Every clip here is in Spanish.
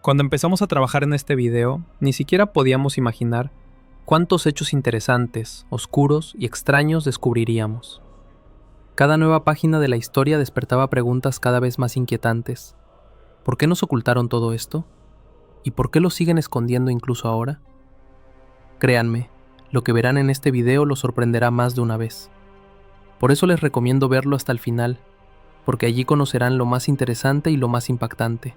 Cuando empezamos a trabajar en este video, ni siquiera podíamos imaginar cuántos hechos interesantes, oscuros y extraños descubriríamos. Cada nueva página de la historia despertaba preguntas cada vez más inquietantes. ¿Por qué nos ocultaron todo esto? ¿Y por qué lo siguen escondiendo incluso ahora? Créanme, lo que verán en este video los sorprenderá más de una vez. Por eso les recomiendo verlo hasta el final, porque allí conocerán lo más interesante y lo más impactante.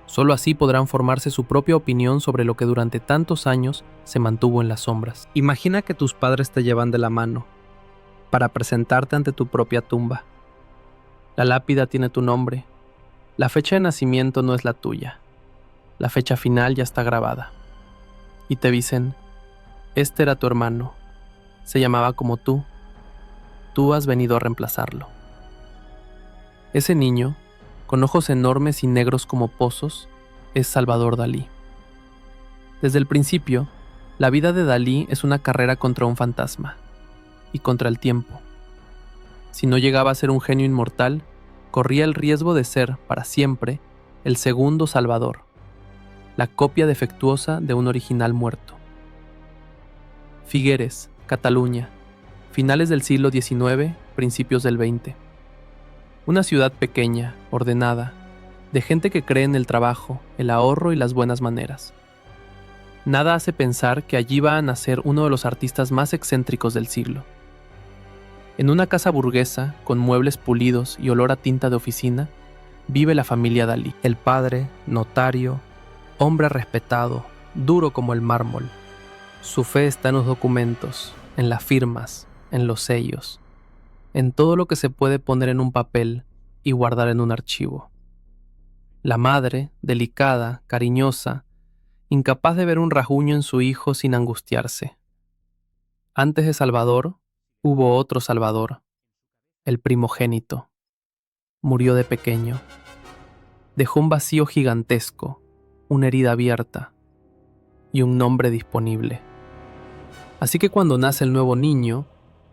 Solo así podrán formarse su propia opinión sobre lo que durante tantos años se mantuvo en las sombras. Imagina que tus padres te llevan de la mano para presentarte ante tu propia tumba. La lápida tiene tu nombre. La fecha de nacimiento no es la tuya. La fecha final ya está grabada. Y te dicen, este era tu hermano. Se llamaba como tú. Tú has venido a reemplazarlo. Ese niño, con ojos enormes y negros como pozos, es Salvador Dalí. Desde el principio, la vida de Dalí es una carrera contra un fantasma y contra el tiempo. Si no llegaba a ser un genio inmortal, corría el riesgo de ser, para siempre, el segundo Salvador, la copia defectuosa de un original muerto. Figueres, Cataluña, finales del siglo XIX, principios del XX. Una ciudad pequeña, ordenada, de gente que cree en el trabajo, el ahorro y las buenas maneras. Nada hace pensar que allí va a nacer uno de los artistas más excéntricos del siglo. En una casa burguesa, con muebles pulidos y olor a tinta de oficina, vive la familia Dalí. El padre, notario, hombre respetado, duro como el mármol. Su fe está en los documentos, en las firmas, en los sellos, en todo lo que se puede poner en un papel y guardar en un archivo. La madre, delicada, cariñosa, incapaz de ver un rasguño en su hijo sin angustiarse. Antes de Salvador, hubo otro Salvador, el primogénito. Murió de pequeño. Dejó un vacío gigantesco, una herida abierta y un nombre disponible. Así que cuando nace el nuevo niño,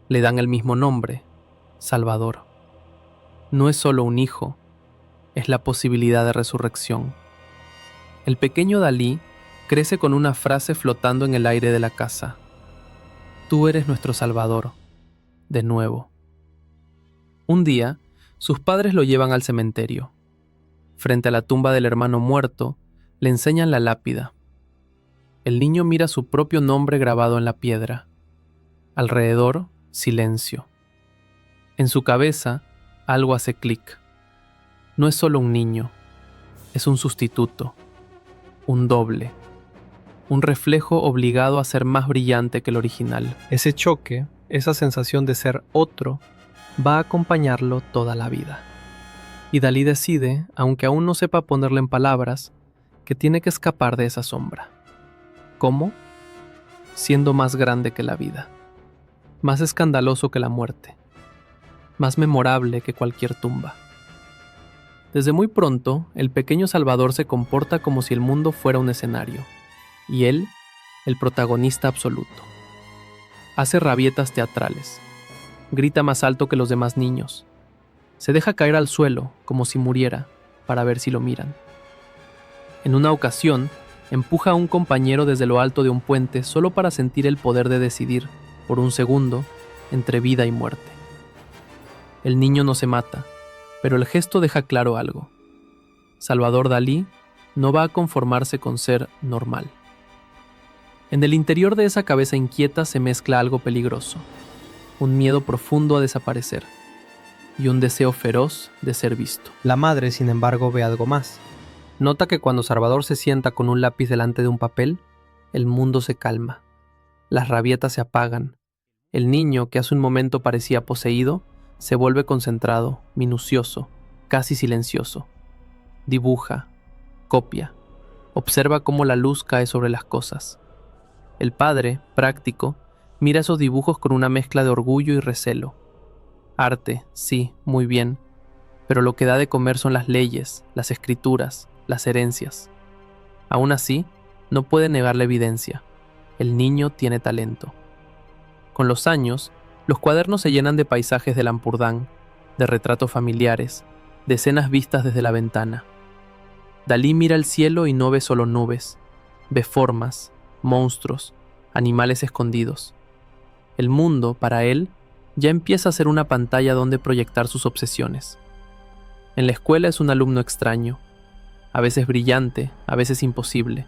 le dan el mismo nombre, Salvador. No es solo un hijo, es la posibilidad de resurrección. El pequeño Dalí crece con una frase flotando en el aire de la casa. Tú eres nuestro Salvador, de nuevo. Un día, sus padres lo llevan al cementerio. Frente a la tumba del hermano muerto, le enseñan la lápida. El niño mira su propio nombre grabado en la piedra. Alrededor, silencio. En su cabeza, algo hace clic. No es solo un niño, es un sustituto, un doble, un reflejo obligado a ser más brillante que el original. Ese choque, esa sensación de ser otro, va a acompañarlo toda la vida. Y Dalí decide, aunque aún no sepa ponerle en palabras, que tiene que escapar de esa sombra. ¿Cómo? Siendo más grande que la vida, más escandaloso que la muerte, más memorable que cualquier tumba. Desde muy pronto, el pequeño Salvador se comporta como si el mundo fuera un escenario, y él, el protagonista absoluto. Hace rabietas teatrales, grita más alto que los demás niños, se deja caer al suelo como si muriera, para ver si lo miran. En una ocasión, empuja a un compañero desde lo alto de un puente solo para sentir el poder de decidir, por un segundo, entre vida y muerte. El niño no se mata, pero el gesto deja claro algo. Salvador Dalí no va a conformarse con ser normal. En el interior de esa cabeza inquieta se mezcla algo peligroso, un miedo profundo a desaparecer y un deseo feroz de ser visto. La madre, sin embargo, ve algo más. Nota que cuando Salvador se sienta con un lápiz delante de un papel, el mundo se calma. Las rabietas se apagan. El niño, que hace un momento parecía poseído, se vuelve concentrado, minucioso, casi silencioso. Dibuja, copia, observa cómo la luz cae sobre las cosas. El padre, práctico, mira esos dibujos con una mezcla de orgullo y recelo. Arte, sí, muy bien, pero lo que da de comer son las leyes, las escrituras, las herencias. Aún así, no puede negar la evidencia. El niño tiene talento. Con los años, los cuadernos se llenan de paisajes del Ampurdán, de retratos familiares, de escenas vistas desde la ventana. Dalí mira el cielo y no ve solo nubes, ve formas, monstruos, animales escondidos. El mundo, para él, ya empieza a ser una pantalla donde proyectar sus obsesiones. En la escuela es un alumno extraño, a veces brillante, a veces imposible.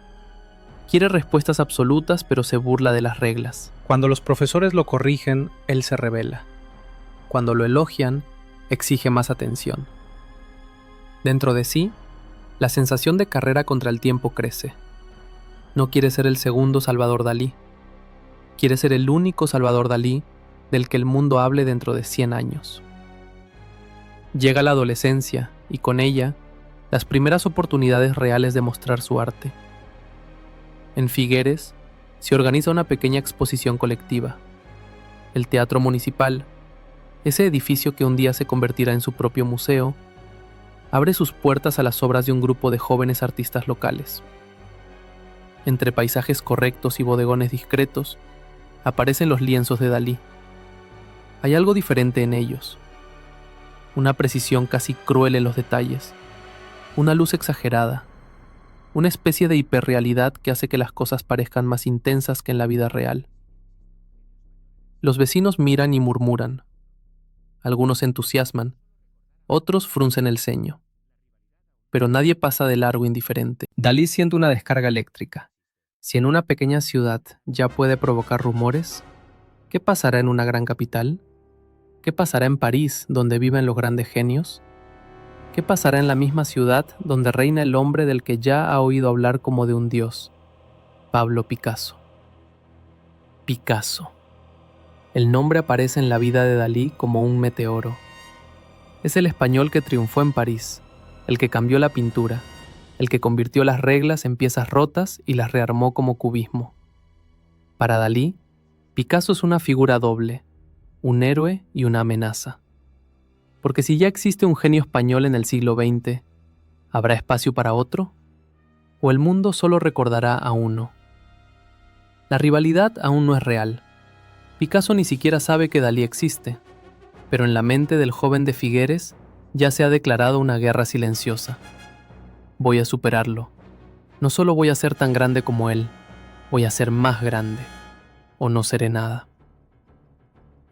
Quiere respuestas absolutas, pero se burla de las reglas. Cuando los profesores lo corrigen, él se rebela. Cuando lo elogian, exige más atención. Dentro de sí, la sensación de carrera contra el tiempo crece. No quiere ser el segundo Salvador Dalí. Quiere ser el único Salvador Dalí del que el mundo hable dentro de 100 años. Llega la adolescencia y con ella, las primeras oportunidades reales de mostrar su arte. En Figueres, se organiza una pequeña exposición colectiva. El Teatro Municipal, ese edificio que un día se convertirá en su propio museo, abre sus puertas a las obras de un grupo de jóvenes artistas locales. Entre paisajes correctos y bodegones discretos, aparecen los lienzos de Dalí. Hay algo diferente en ellos. Una precisión casi cruel en los detalles. Una luz exagerada. Una especie de hiperrealidad que hace que las cosas parezcan más intensas que en la vida real. Los vecinos miran y murmuran. Algunos se entusiasman, otros fruncen el ceño. Pero nadie pasa de largo indiferente. Dalí siente una descarga eléctrica. Si en una pequeña ciudad ya puede provocar rumores, ¿qué pasará en una gran capital? ¿Qué pasará en París, donde viven los grandes genios? ¿Qué pasará en la misma ciudad donde reina el hombre del que ya ha oído hablar como de un dios? Pablo Picasso. Picasso. El nombre aparece en la vida de Dalí como un meteoro. Es el español que triunfó en París, el que cambió la pintura, el que convirtió las reglas en piezas rotas y las rearmó como cubismo. Para Dalí, Picasso es una figura doble, un héroe y una amenaza. Porque si ya existe un genio español en el siglo XX, ¿habrá espacio para otro? ¿O el mundo solo recordará a uno? La rivalidad aún no es real. Picasso ni siquiera sabe que Dalí existe, pero en la mente del joven de Figueres ya se ha declarado una guerra silenciosa. Voy a superarlo. No solo voy a ser tan grande como él, voy a ser más grande, o no seré nada.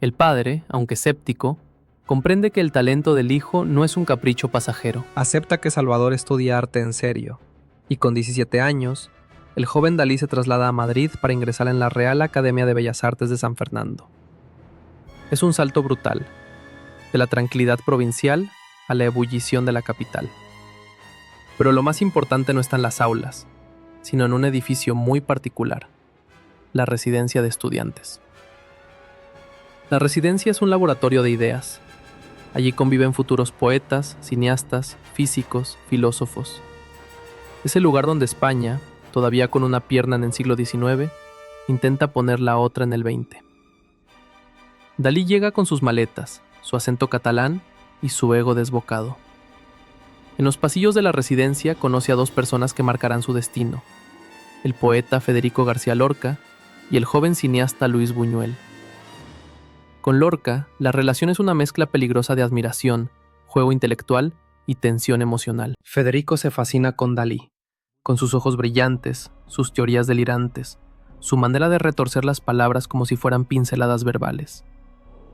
El padre, aunque escéptico, comprende que el talento del hijo no es un capricho pasajero. Acepta que Salvador estudia arte en serio, y con 17 años, el joven Dalí se traslada a Madrid para ingresar en la Real Academia de Bellas Artes de San Fernando. Es un salto brutal, de la tranquilidad provincial a la ebullición de la capital. Pero lo más importante no está en las aulas, sino en un edificio muy particular, la residencia de estudiantes. La residencia es un laboratorio de ideas. Allí conviven futuros poetas, cineastas, físicos, filósofos. Es el lugar donde España, todavía con una pierna en el siglo XIX, intenta poner la otra en el XX. Dalí llega con sus maletas, su acento catalán y su ego desbocado. En los pasillos de la residencia conoce a dos personas que marcarán su destino, el poeta Federico García Lorca y el joven cineasta Luis Buñuel. Con Lorca, la relación es una mezcla peligrosa de admiración, juego intelectual y tensión emocional. Federico se fascina con Dalí, con sus ojos brillantes, sus teorías delirantes, su manera de retorcer las palabras como si fueran pinceladas verbales.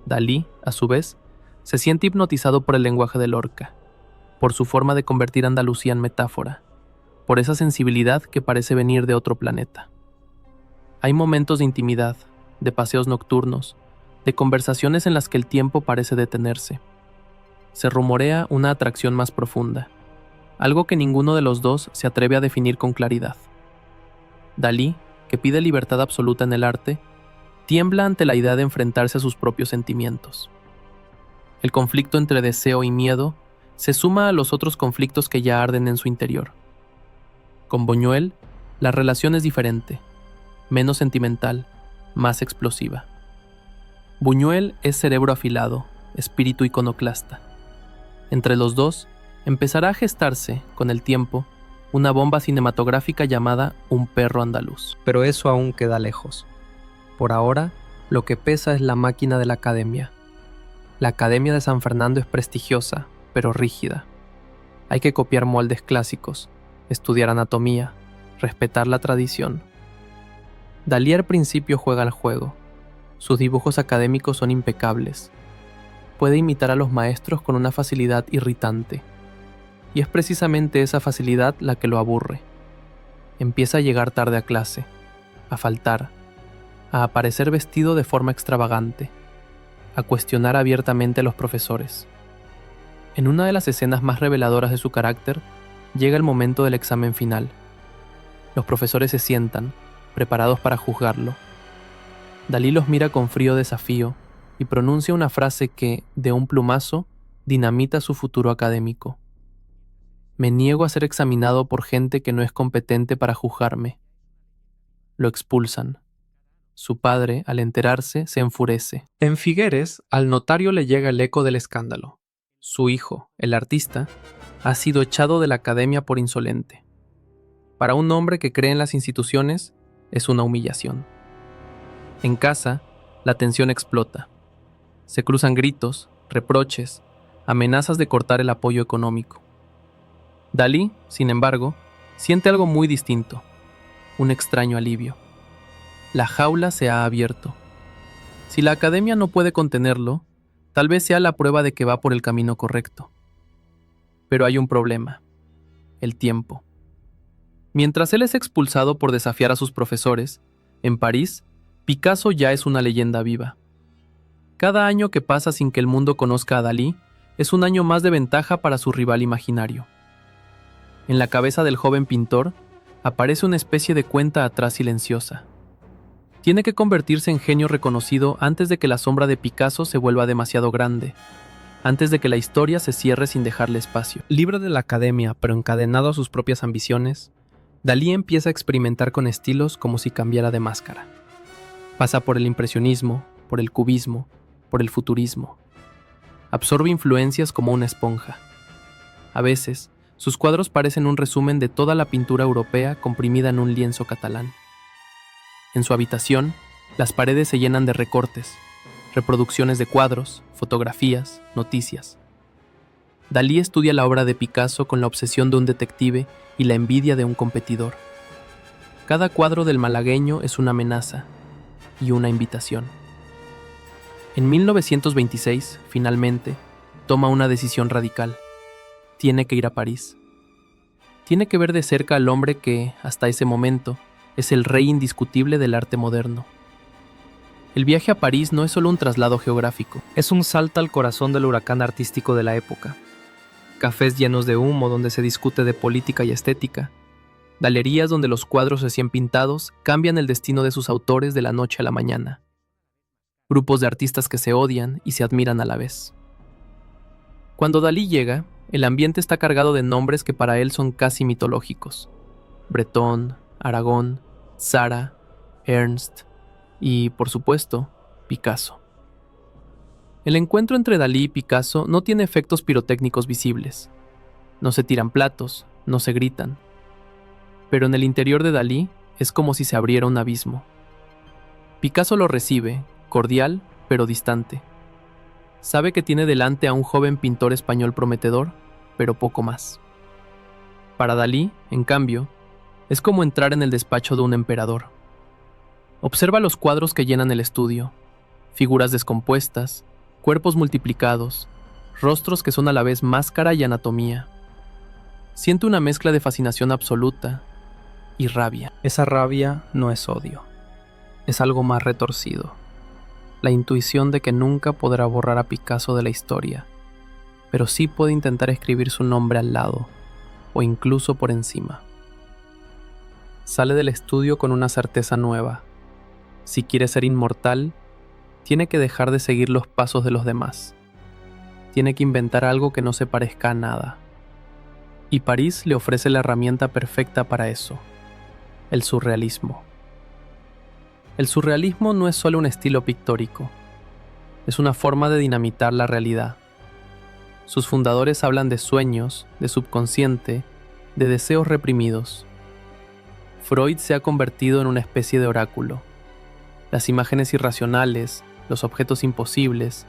Dalí, a su vez, se siente hipnotizado por el lenguaje de Lorca, por su forma de convertir Andalucía en metáfora, por esa sensibilidad que parece venir de otro planeta. Hay momentos de intimidad, de paseos nocturnos, de conversaciones en las que el tiempo parece detenerse. Se rumorea una atracción más profunda, algo que ninguno de los dos se atreve a definir con claridad. Dalí, que pide libertad absoluta en el arte, tiembla ante la idea de enfrentarse a sus propios sentimientos. El conflicto entre deseo y miedo se suma a los otros conflictos que ya arden en su interior. Con Buñuel, la relación es diferente, menos sentimental, más explosiva. Buñuel es cerebro afilado, espíritu iconoclasta. Entre los dos, empezará a gestarse, con el tiempo, una bomba cinematográfica llamada Un perro andaluz. Pero eso aún queda lejos. Por ahora, lo que pesa es la máquina de la academia. La Academia de San Fernando es prestigiosa, pero rígida. Hay que copiar moldes clásicos, estudiar anatomía, respetar la tradición. Dalí al principio juega al juego. Sus dibujos académicos son impecables. Puede imitar a los maestros con una facilidad irritante. Y es precisamente esa facilidad la que lo aburre. Empieza a llegar tarde a clase, a faltar, a aparecer vestido de forma extravagante, a cuestionar abiertamente a los profesores. En una de las escenas más reveladoras de su carácter, llega el momento del examen final. Los profesores se sientan, preparados para juzgarlo. Dalí los mira con frío desafío y pronuncia una frase que, de un plumazo, dinamita su futuro académico. Me niego a ser examinado por gente que no es competente para juzgarme. Lo expulsan. Su padre, al enterarse, se enfurece. En Figueres, al notario le llega el eco del escándalo. Su hijo, el artista, ha sido echado de la academia por insolente. Para un hombre que cree en las instituciones, es una humillación. En casa, la tensión explota. Se cruzan gritos, reproches, amenazas de cortar el apoyo económico. Dalí, sin embargo, siente algo muy distinto, un extraño alivio. La jaula se ha abierto. Si la academia no puede contenerlo, tal vez sea la prueba de que va por el camino correcto. Pero hay un problema: el tiempo. Mientras él es expulsado por desafiar a sus profesores, en París, Picasso ya es una leyenda viva. Cada año que pasa sin que el mundo conozca a Dalí es un año más de ventaja para su rival imaginario. En la cabeza del joven pintor aparece una especie de cuenta atrás silenciosa. Tiene que convertirse en genio reconocido antes de que la sombra de Picasso se vuelva demasiado grande, antes de que la historia se cierre sin dejarle espacio. Libre de la academia, pero encadenado a sus propias ambiciones, Dalí empieza a experimentar con estilos como si cambiara de máscara. Pasa por el impresionismo, por el cubismo, por el futurismo. Absorbe influencias como una esponja. A veces, sus cuadros parecen un resumen de toda la pintura europea comprimida en un lienzo catalán. En su habitación, las paredes se llenan de recortes, reproducciones de cuadros, fotografías, noticias. Dalí estudia la obra de Picasso con la obsesión de un detective y la envidia de un competidor. Cada cuadro del malagueño es una amenaza y una invitación. En 1926, finalmente, toma una decisión radical. Tiene que ir a París. Tiene que ver de cerca al hombre que, hasta ese momento, es el rey indiscutible del arte moderno. El viaje a París no es solo un traslado geográfico, es un salto al corazón del huracán artístico de la época. Cafés llenos de humo donde se discute de política y estética. Galerías donde los cuadros recién pintados cambian el destino de sus autores de la noche a la mañana. Grupos de artistas que se odian y se admiran a la vez. Cuando Dalí llega, el ambiente está cargado de nombres que para él son casi mitológicos. Breton, Aragón, Sara, Ernst y, por supuesto, Picasso. El encuentro entre Dalí y Picasso no tiene efectos pirotécnicos visibles. No se tiran platos, no se gritan. Pero en el interior de Dalí es como si se abriera un abismo. Picasso lo recibe, cordial pero distante. Sabe que tiene delante a un joven pintor español prometedor, pero poco más. Para Dalí, en cambio, es como entrar en el despacho de un emperador. Observa los cuadros que llenan el estudio, figuras descompuestas, cuerpos multiplicados, rostros que son a la vez máscara y anatomía. Siente una mezcla de fascinación absoluta y rabia. Esa rabia no es odio, es algo más retorcido. La intuición de que nunca podrá borrar a Picasso de la historia, pero sí puede intentar escribir su nombre al lado, o incluso por encima. Sale del estudio con una certeza nueva. Si quiere ser inmortal, tiene que dejar de seguir los pasos de los demás. Tiene que inventar algo que no se parezca a nada. Y París le ofrece la herramienta perfecta para eso: el surrealismo. El surrealismo no es solo un estilo pictórico, es una forma de dinamitar la realidad. Sus fundadores hablan de sueños, de subconsciente, de deseos reprimidos. Freud se ha convertido en una especie de oráculo. Las imágenes irracionales, los objetos imposibles,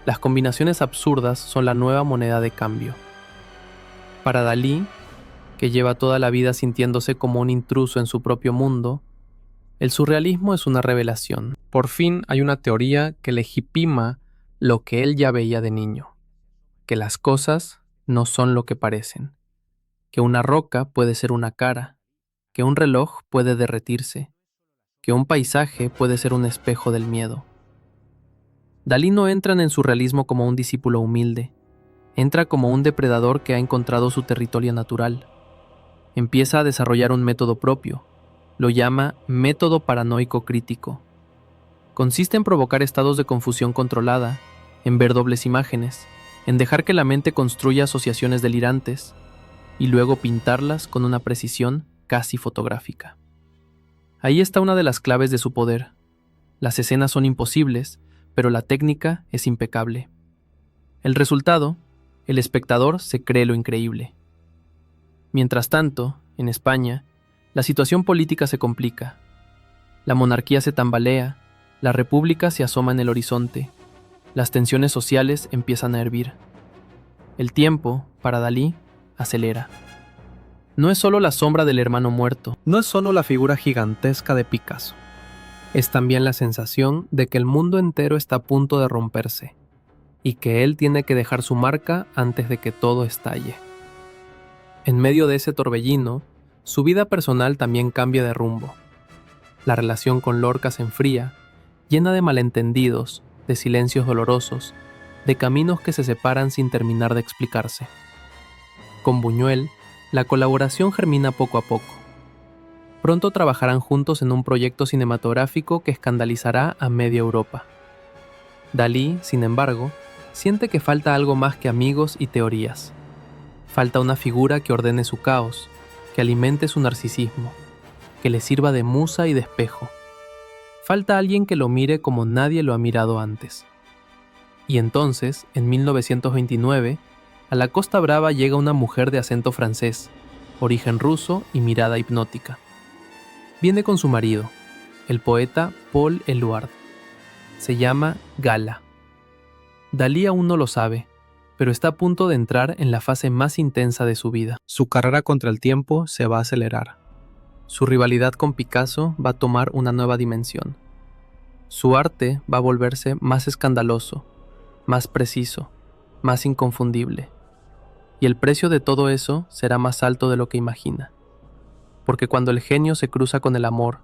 las combinaciones absurdas son la nueva moneda de cambio. Para Dalí, que lleva toda la vida sintiéndose como un intruso en su propio mundo, el surrealismo es una revelación. Por fin hay una teoría que legitima lo que él ya veía de niño, que las cosas no son lo que parecen, que una roca puede ser una cara, que un reloj puede derretirse, que un paisaje puede ser un espejo del miedo. Dalí no entra en el surrealismo como un discípulo humilde, entra como un depredador que ha encontrado su territorio natural. Empieza a desarrollar un método propio, lo llama método paranoico crítico. Consiste en provocar estados de confusión controlada, en ver dobles imágenes, en dejar que la mente construya asociaciones delirantes y luego pintarlas con una precisión casi fotográfica. Ahí está una de las claves de su poder. Las escenas son imposibles, pero la técnica es impecable. El resultado, el espectador se cree lo increíble. Mientras tanto, en España, la situación política se complica. La monarquía se tambalea, la república se asoma en el horizonte, las tensiones sociales empiezan a hervir. El tiempo, para Dalí, acelera. No es solo la sombra del hermano muerto, no es solo la figura gigantesca de Picasso. Es también la sensación de que el mundo entero está a punto de romperse y que él tiene que dejar su marca antes de que todo estalle. En medio de ese torbellino, su vida personal también cambia de rumbo. La relación con Lorca se enfría, llena de malentendidos, de silencios dolorosos, de caminos que se separan sin terminar de explicarse. Con Buñuel, la colaboración germina poco a poco. Pronto trabajarán juntos en un proyecto cinematográfico que escandalizará a media Europa. Dalí, sin embargo, siente que falta algo más que amigos y teorías. Falta una figura que ordene su caos, que alimente su narcisismo, que le sirva de musa y de espejo. Falta alguien que lo mire como nadie lo ha mirado antes. Y entonces, en 1929, a la Costa Brava llega una mujer de acento francés, origen ruso y mirada hipnótica. Viene con su marido, el poeta Paul Éluard. Se llama Gala. Dalí aún no lo sabe, pero está a punto de entrar en la fase más intensa de su vida. Su carrera contra el tiempo se va a acelerar. Su rivalidad con Picasso va a tomar una nueva dimensión. Su arte va a volverse más escandaloso, más preciso, más inconfundible. Y el precio de todo eso será más alto de lo que imagina. Porque cuando el genio se cruza con el amor,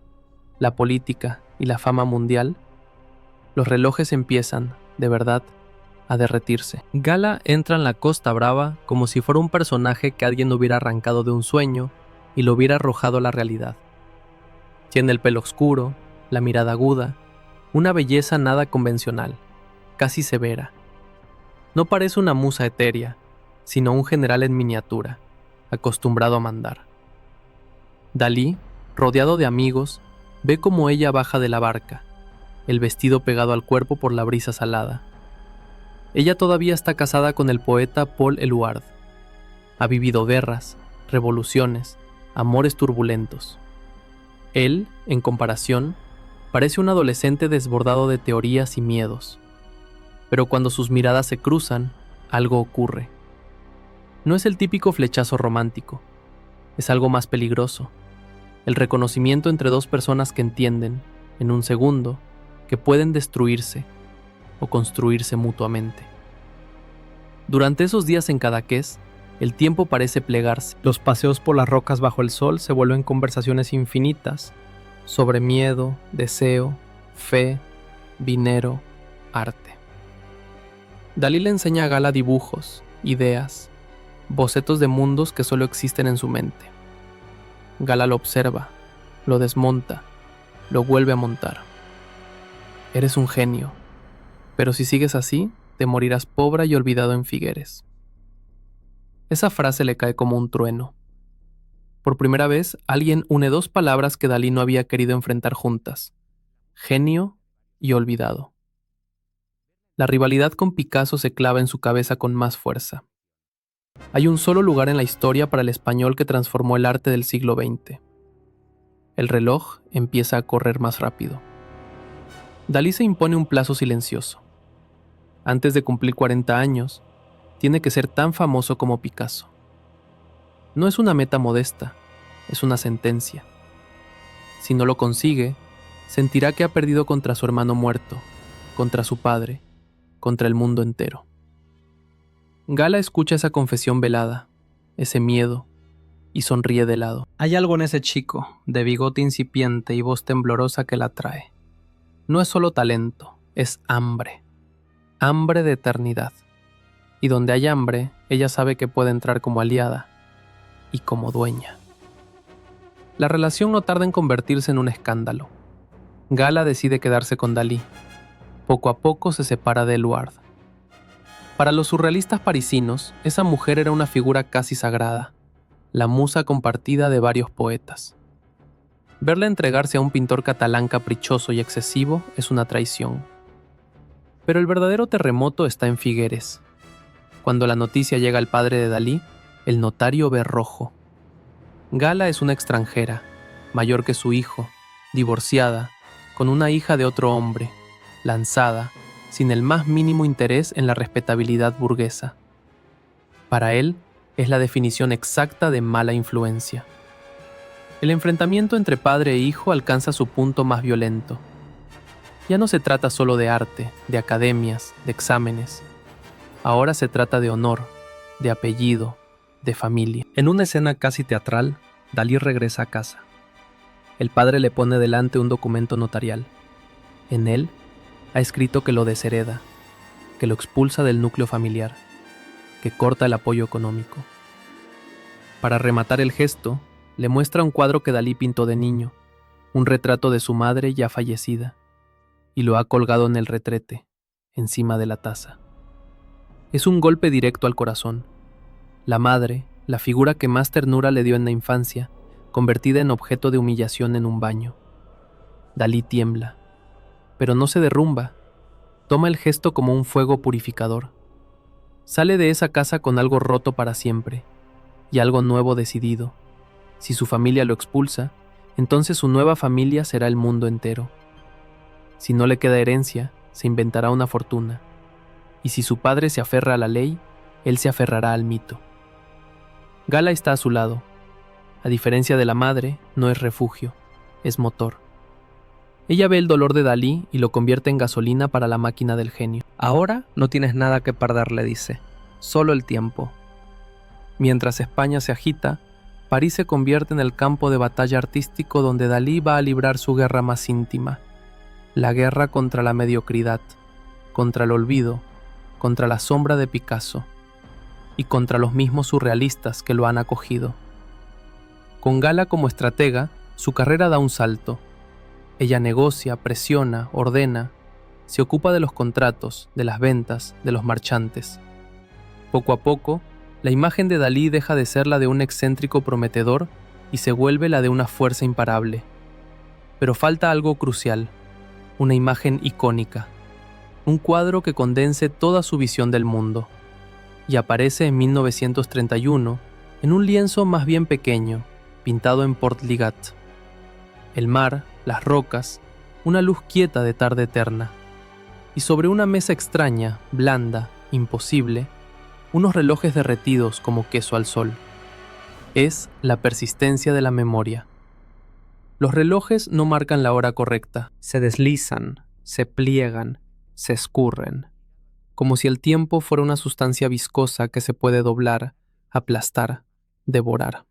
la política y la fama mundial, los relojes empiezan, de verdad, a derretirse. Gala entra en la Costa Brava como si fuera un personaje que alguien hubiera arrancado de un sueño y lo hubiera arrojado a la realidad. Tiene el pelo oscuro, la mirada aguda, una belleza nada convencional, casi severa. No parece una musa etérea, sino un general en miniatura, acostumbrado a mandar. Dalí, rodeado de amigos, ve cómo ella baja de la barca, el vestido pegado al cuerpo por la brisa salada. Ella todavía está casada con el poeta Paul Éluard. Ha vivido guerras, revoluciones, amores turbulentos. Él, en comparación, parece un adolescente desbordado de teorías y miedos. Pero cuando sus miradas se cruzan, algo ocurre. No es el típico flechazo romántico, es algo más peligroso. El reconocimiento entre dos personas que entienden, en un segundo, que pueden destruirse o construirse mutuamente. Durante esos días en Cadaqués, el tiempo parece plegarse. Los paseos por las rocas bajo el sol se vuelven conversaciones infinitas sobre miedo, deseo, fe, dinero, arte. Dalí le enseña a Gala dibujos, ideas, bocetos de mundos que solo existen en su mente. Gala lo observa, lo desmonta, lo vuelve a montar. Eres un genio, pero si sigues así, te morirás pobre y olvidado en Figueres. Esa frase le cae como un trueno. Por primera vez, alguien une dos palabras que Dalí no había querido enfrentar juntas: genio y olvidado. La rivalidad con Picasso se clava en su cabeza con más fuerza. Hay un solo lugar en la historia para el español que transformó el arte del siglo XX. El reloj empieza a correr más rápido. Dalí se impone un plazo silencioso. Antes de cumplir 40 años, tiene que ser tan famoso como Picasso. No es una meta modesta, es una sentencia. Si no lo consigue, sentirá que ha perdido contra su hermano muerto, contra su padre, contra el mundo entero. Gala escucha esa confesión velada, ese miedo, y sonríe de lado. Hay algo en ese chico, de bigote incipiente y voz temblorosa, que la atrae. No es solo talento, es hambre. Hambre de eternidad. Y donde hay hambre, ella sabe que puede entrar como aliada y como dueña. La relación no tarda en convertirse en un escándalo. Gala decide quedarse con Dalí. Poco a poco se separa de Éluard. Para los surrealistas parisinos, esa mujer era una figura casi sagrada, la musa compartida de varios poetas. Verla entregarse a un pintor catalán caprichoso y excesivo es una traición. Pero el verdadero terremoto está en Figueres. Cuando la noticia llega al padre de Dalí, el notario ve rojo. Gala es una extranjera, mayor que su hijo, divorciada, con una hija de otro hombre, lanzada, sin el más mínimo interés en la respetabilidad burguesa. Para él, es la definición exacta de mala influencia. El enfrentamiento entre padre e hijo alcanza su punto más violento. Ya no se trata solo de arte, de academias, de exámenes. Ahora se trata de honor, de apellido, de familia. En una escena casi teatral, Dalí regresa a casa. El padre le pone delante un documento notarial. En él, ha escrito que lo deshereda, que lo expulsa del núcleo familiar, que corta el apoyo económico. Para rematar el gesto, le muestra un cuadro que Dalí pintó de niño, un retrato de su madre ya fallecida, y lo ha colgado en el retrete, encima de la taza. Es un golpe directo al corazón. La madre, la figura que más ternura le dio en la infancia, convertida en objeto de humillación en un baño. Dalí tiembla, pero no se derrumba. Toma el gesto como un fuego purificador. Sale de esa casa con algo roto para siempre, y algo nuevo decidido. Si su familia lo expulsa, entonces su nueva familia será el mundo entero. Si no le queda herencia, se inventará una fortuna. Y si su padre se aferra a la ley, él se aferrará al mito. Gala está a su lado. A diferencia de la madre, no es refugio, es motor. Ella ve el dolor de Dalí y lo convierte en gasolina para la máquina del genio. Ahora no tienes nada que perder, le dice, solo el tiempo. Mientras España se agita, París se convierte en el campo de batalla artístico donde Dalí va a librar su guerra más íntima, la guerra contra la mediocridad, contra el olvido, contra la sombra de Picasso y contra los mismos surrealistas que lo han acogido. Con Gala como estratega, su carrera da un salto. Ella negocia, presiona, ordena, se ocupa de los contratos, de las ventas, de los marchantes. Poco a poco, la imagen de Dalí deja de ser la de un excéntrico prometedor y se vuelve la de una fuerza imparable. Pero falta algo crucial, una imagen icónica, un cuadro que condense toda su visión del mundo. Y aparece en 1931 en un lienzo más bien pequeño, pintado en Portligat. El mar, las rocas, una luz quieta de tarde eterna. Y sobre una mesa extraña, blanda, imposible, unos relojes derretidos como queso al sol. Es la persistencia de la memoria. Los relojes no marcan la hora correcta, se deslizan, se pliegan, se escurren, como si el tiempo fuera una sustancia viscosa que se puede doblar, aplastar, devorar.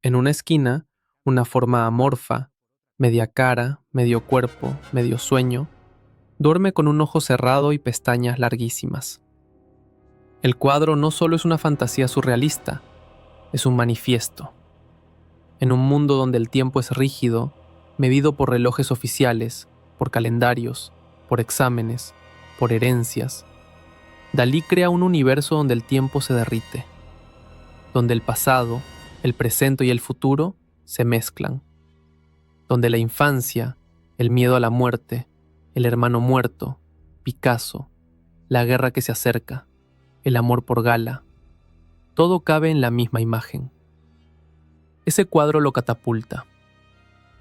En una esquina, una forma amorfa, media cara, medio cuerpo, medio sueño, duerme con un ojo cerrado y pestañas larguísimas. El cuadro no solo es una fantasía surrealista, es un manifiesto. En un mundo donde el tiempo es rígido, medido por relojes oficiales, por calendarios, por exámenes, por herencias, Dalí crea un universo donde el tiempo se derrite, donde el pasado, el presente y el futuro se mezclan, donde la infancia, el miedo a la muerte, el hermano muerto, Picasso, la guerra que se acerca, el amor por Gala, todo cabe en la misma imagen. Ese cuadro lo catapulta.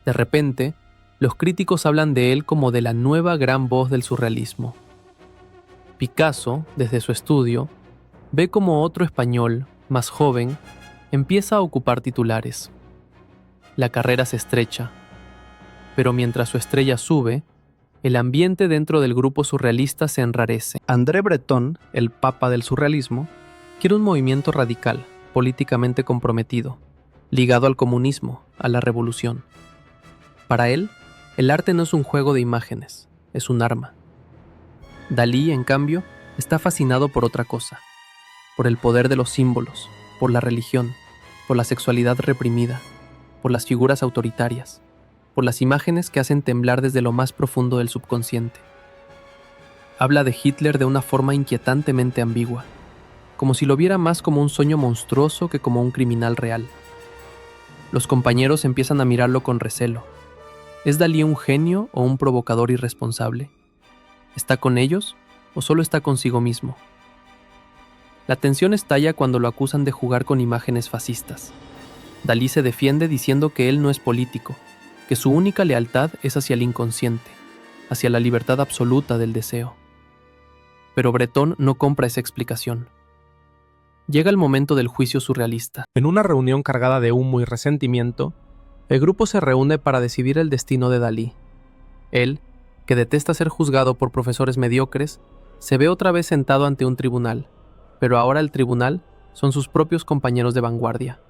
De repente, los críticos hablan de él como de la nueva gran voz del surrealismo. Picasso, desde su estudio, ve como otro español, más joven, Empieza a ocupar titulares. La carrera se estrecha, pero mientras su estrella sube, el ambiente dentro del grupo surrealista se enrarece. André Breton, el papa del surrealismo, quiere un movimiento radical, políticamente comprometido, ligado al comunismo, a la revolución. Para él, el arte no es un juego de imágenes, es un arma. Dalí, en cambio, está fascinado por otra cosa, por el poder de los símbolos, por la religión, por la sexualidad reprimida, por las figuras autoritarias, por las imágenes que hacen temblar desde lo más profundo del subconsciente. Habla de Hitler de una forma inquietantemente ambigua, como si lo viera más como un sueño monstruoso que como un criminal real. Los compañeros empiezan a mirarlo con recelo. ¿Es Dalí un genio o un provocador irresponsable? ¿Está con ellos o solo está consigo mismo? La tensión estalla cuando lo acusan de jugar con imágenes fascistas. Dalí se defiende diciendo que él no es político, que su única lealtad es hacia el inconsciente, hacia la libertad absoluta del deseo. Pero Breton no compra esa explicación. Llega el momento del juicio surrealista. En una reunión cargada de humo y resentimiento, el grupo se reúne para decidir el destino de Dalí. Él, que detesta ser juzgado por profesores mediocres, se ve otra vez sentado ante un tribunal, pero ahora el tribunal son sus propios compañeros de vanguardia.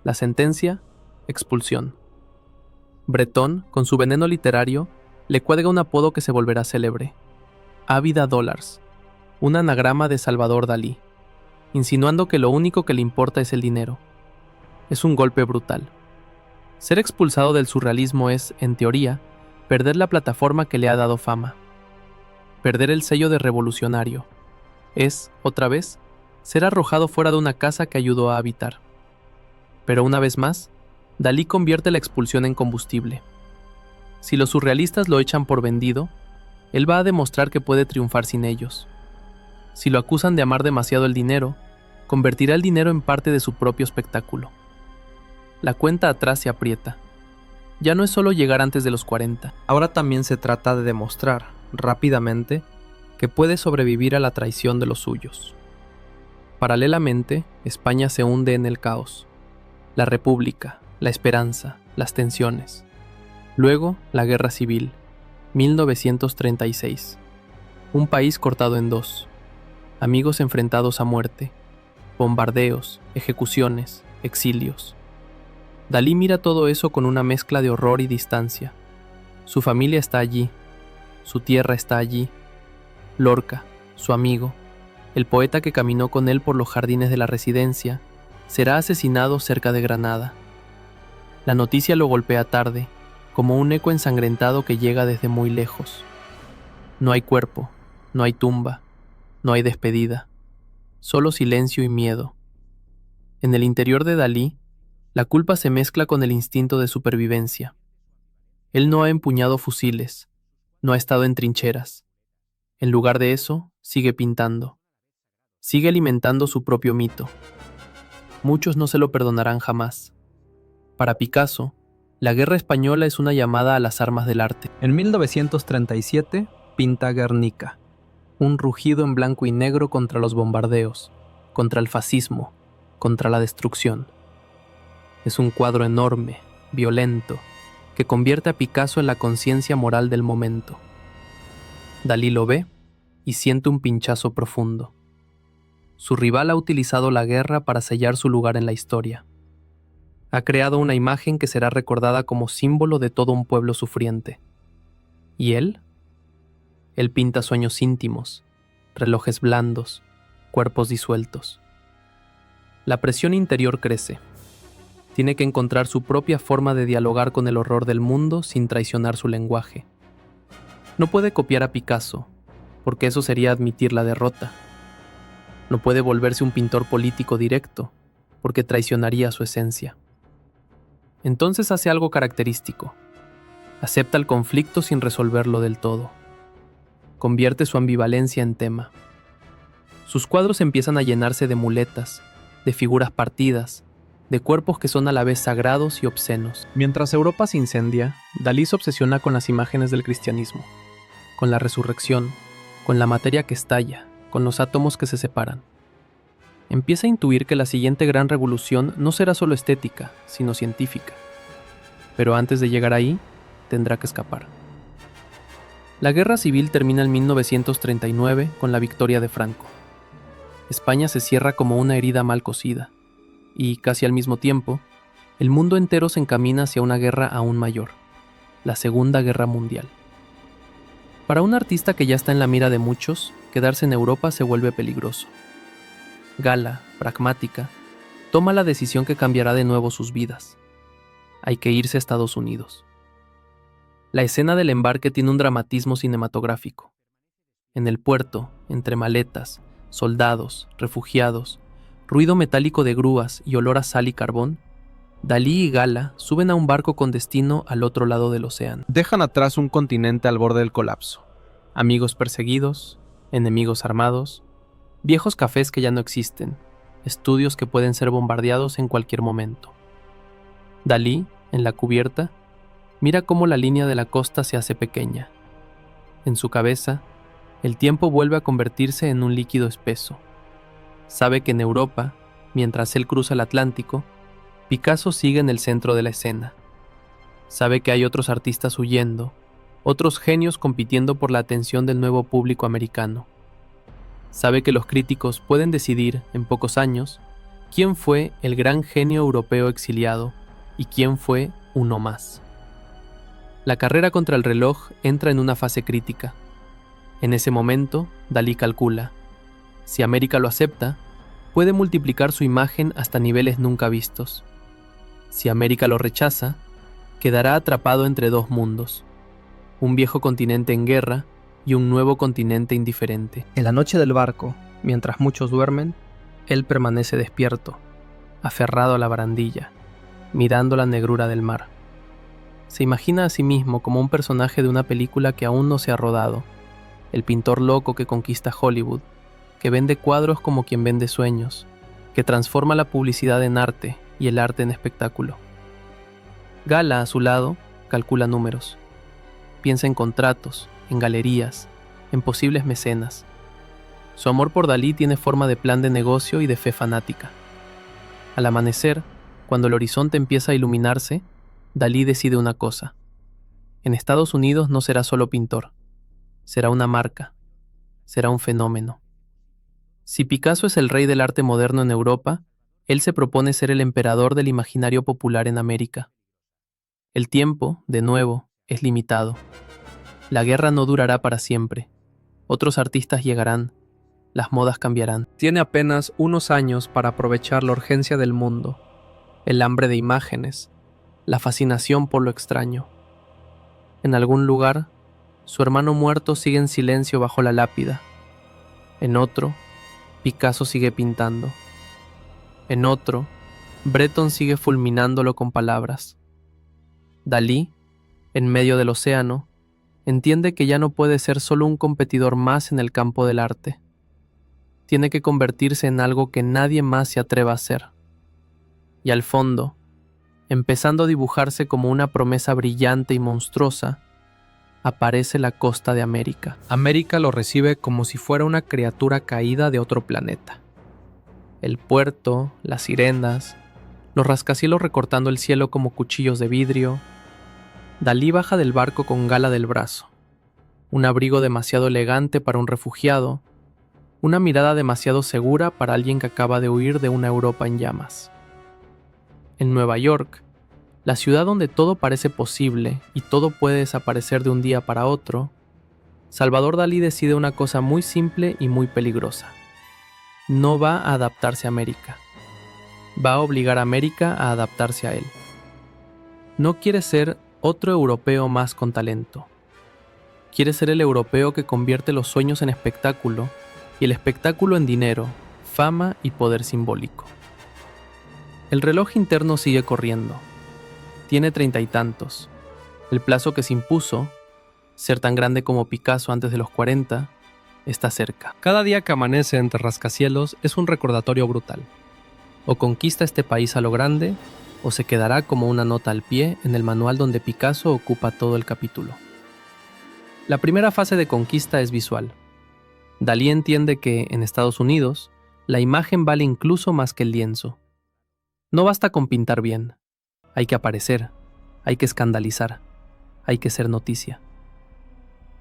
La sentencia: expulsión. Breton, con su veneno literario, le cuelga un apodo que se volverá célebre: Ávida Dollars, un anagrama de Salvador Dalí, insinuando que lo único que le importa es el dinero. Es un golpe brutal. Ser expulsado del surrealismo es, en teoría, perder la plataforma que le ha dado fama. Perder el sello de revolucionario. Es, otra vez, ser arrojado fuera de una casa que ayudó a habitar. Pero una vez más, Dalí convierte la expulsión en combustible. Si los surrealistas lo echan por vendido, él va a demostrar que puede triunfar sin ellos. Si lo acusan de amar demasiado el dinero, convertirá el dinero en parte de su propio espectáculo. La cuenta atrás se aprieta. Ya no es solo llegar antes de los 40. Ahora también se trata de demostrar, rápidamente, que puede sobrevivir a la traición de los suyos. Paralelamente, España se hunde en el caos. La República, la esperanza, las tensiones. Luego, la Guerra Civil, 1936. Un país cortado en dos. Amigos enfrentados a muerte. Bombardeos, ejecuciones, exilios. Dalí mira todo eso con una mezcla de horror y distancia. Su familia está allí. Su tierra está allí. Lorca, su amigo, el poeta que caminó con él por los jardines de la residencia, será asesinado cerca de Granada. La noticia lo golpea tarde, como un eco ensangrentado que llega desde muy lejos. No hay cuerpo, no hay tumba, no hay despedida, solo silencio y miedo. En el interior de Dalí, la culpa se mezcla con el instinto de supervivencia. Él no ha empuñado fusiles, no ha estado en trincheras. En lugar de eso, sigue pintando. Sigue alimentando su propio mito. Muchos no se lo perdonarán jamás. Para Picasso, la guerra española es una llamada a las armas del arte. En 1937, pinta Guernica, un rugido en blanco y negro contra los bombardeos, contra el fascismo, contra la destrucción. Es un cuadro enorme, violento, que convierte a Picasso en la conciencia moral del momento. Dalí lo ve y siente un pinchazo profundo. Su rival ha utilizado la guerra para sellar su lugar en la historia. Ha creado una imagen que será recordada como símbolo de todo un pueblo sufriente. ¿Y él? Él pinta sueños íntimos, relojes blandos, cuerpos disueltos. La presión interior crece. Tiene que encontrar su propia forma de dialogar con el horror del mundo sin traicionar su lenguaje. No puede copiar a Picasso, porque eso sería admitir la derrota. No puede volverse un pintor político directo, porque traicionaría su esencia. Entonces hace algo característico. Acepta el conflicto sin resolverlo del todo. Convierte su ambivalencia en tema. Sus cuadros empiezan a llenarse de muletas, de figuras partidas, de cuerpos que son a la vez sagrados y obscenos. Mientras Europa se incendia, Dalí se obsesiona con las imágenes del cristianismo, con la resurrección, con la materia que estalla, con los átomos que se separan. empieza a intuir que la siguiente gran revolución no será solo estética, sino científica. Pero antes de llegar ahí, tendrá que escapar. La guerra civil termina en 1939 con la victoria de Franco. España se cierra como una herida mal cosida, y, casi al mismo tiempo, el mundo entero se encamina hacia una guerra aún mayor, la Segunda Guerra Mundial. Para un artista que ya está en la mira de muchos, quedarse en Europa se vuelve peligroso. Gala, pragmática, toma la decisión que cambiará de nuevo sus vidas. Hay que irse a Estados Unidos. La escena del embarque tiene un dramatismo cinematográfico. En el puerto, entre maletas, soldados, refugiados, ruido metálico de grúas y olor a sal y carbón, Dalí y Gala suben a un barco con destino al otro lado del océano. Dejan atrás un continente al borde del colapso. Amigos perseguidos, enemigos armados, viejos cafés que ya no existen, estudios que pueden ser bombardeados en cualquier momento. Dalí, en la cubierta, mira cómo la línea de la costa se hace pequeña. En su cabeza, el tiempo vuelve a convertirse en un líquido espeso. Sabe que en Europa, mientras él cruza el Atlántico, Picasso sigue en el centro de la escena. Sabe que hay otros artistas huyendo, otros genios compitiendo por la atención del nuevo público americano. Sabe que los críticos pueden decidir, en pocos años, quién fue el gran genio europeo exiliado y quién fue uno más. La carrera contra el reloj entra en una fase crítica. En ese momento, Dalí calcula: si América lo acepta, puede multiplicar su imagen hasta niveles nunca vistos. Si América lo rechaza, quedará atrapado entre dos mundos: un viejo continente en guerra y un nuevo continente indiferente. En la noche del barco, mientras muchos duermen, él permanece despierto, aferrado a la barandilla, mirando la negrura del mar. Se imagina a sí mismo como un personaje de una película que aún no se ha rodado, el pintor loco que conquista Hollywood, que vende cuadros como quien vende sueños, que transforma la publicidad en arte y el arte en espectáculo. Gala, a su lado, calcula números. Piensa en contratos, en galerías, en posibles mecenas. Su amor por Dalí tiene forma de plan de negocio y de fe fanática. Al amanecer, cuando el horizonte empieza a iluminarse, Dalí decide una cosa: en Estados Unidos no será solo pintor, será una marca, será un fenómeno. Si Picasso es el rey del arte moderno en Europa, él se propone ser el emperador del imaginario popular en América. El tiempo, de nuevo, es limitado. La guerra no durará para siempre. Otros artistas llegarán, las modas cambiarán. Tiene apenas unos años para aprovechar la urgencia del mundo, el hambre de imágenes, la fascinación por lo extraño. En algún lugar, su hermano muerto sigue en silencio bajo la lápida. En otro, Picasso sigue pintando. En otro, Breton sigue fulminándolo con palabras. Dalí, en medio del océano, entiende que ya no puede ser solo un competidor más en el campo del arte. Tiene que convertirse en algo que nadie más se atreva a hacer. Y al fondo, empezando a dibujarse como una promesa brillante y monstruosa, aparece la costa de América. América lo recibe como si fuera una criatura caída de otro planeta. El puerto, las sirenas, los rascacielos recortando el cielo como cuchillos de vidrio. Dalí baja del barco con Gala del brazo. Un abrigo demasiado elegante para un refugiado, una mirada demasiado segura para alguien que acaba de huir de una Europa en llamas. En Nueva York, la ciudad donde todo parece posible y todo puede desaparecer de un día para otro, Salvador Dalí decide una cosa muy simple y muy peligrosa. No va a adaptarse a América. Va a obligar a América a adaptarse a él. No quiere ser otro europeo más con talento. Quiere ser el europeo que convierte los sueños en espectáculo y el espectáculo en dinero, fama y poder simbólico. El reloj interno sigue corriendo. Tiene 30 y tantos. El plazo que se impuso, ser tan grande como Picasso antes de los 40, está cerca. Cada día que amanece entre rascacielos es un recordatorio brutal. O conquista este país a lo grande, o se quedará como una nota al pie en el manual donde Picasso ocupa todo el capítulo. La primera fase de conquista es visual. Dalí entiende que, en Estados Unidos, La imagen vale incluso más que el lienzo. No basta con pintar bien. Hay que aparecer, hay que escandalizar, hay que ser noticia.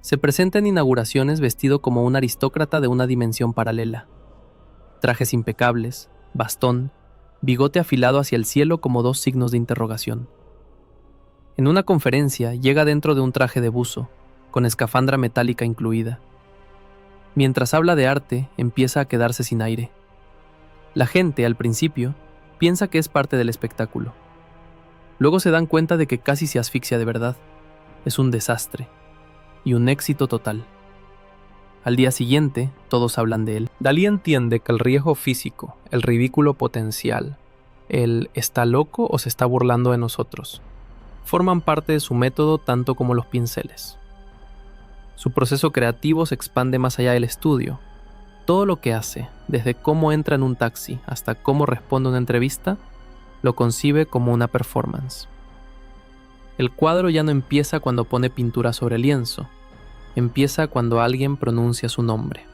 Se presenta en inauguraciones vestido como un aristócrata de una dimensión paralela. Trajes impecables, bastón, bigote afilado hacia el cielo como dos signos de interrogación. En una conferencia llega dentro de un traje de buzo, con escafandra metálica incluida. Mientras habla de arte, empieza a quedarse sin aire. La gente, al principio, piensa que es parte del espectáculo. Luego se dan cuenta de que casi se asfixia de verdad. Es un desastre. Y un éxito total. Al día siguiente, todos hablan de él. Dalí entiende que el riesgo físico, el ridículo potencial, el ¿está loco o se está burlando de nosotros?, forman parte de su método tanto como los pinceles. Su proceso creativo se expande más allá del estudio. Todo lo que hace, desde cómo entra en un taxi hasta cómo responde a una entrevista, lo concibe como una performance. El cuadro ya no empieza cuando pone pintura sobre el lienzo, empieza cuando alguien pronuncia su nombre.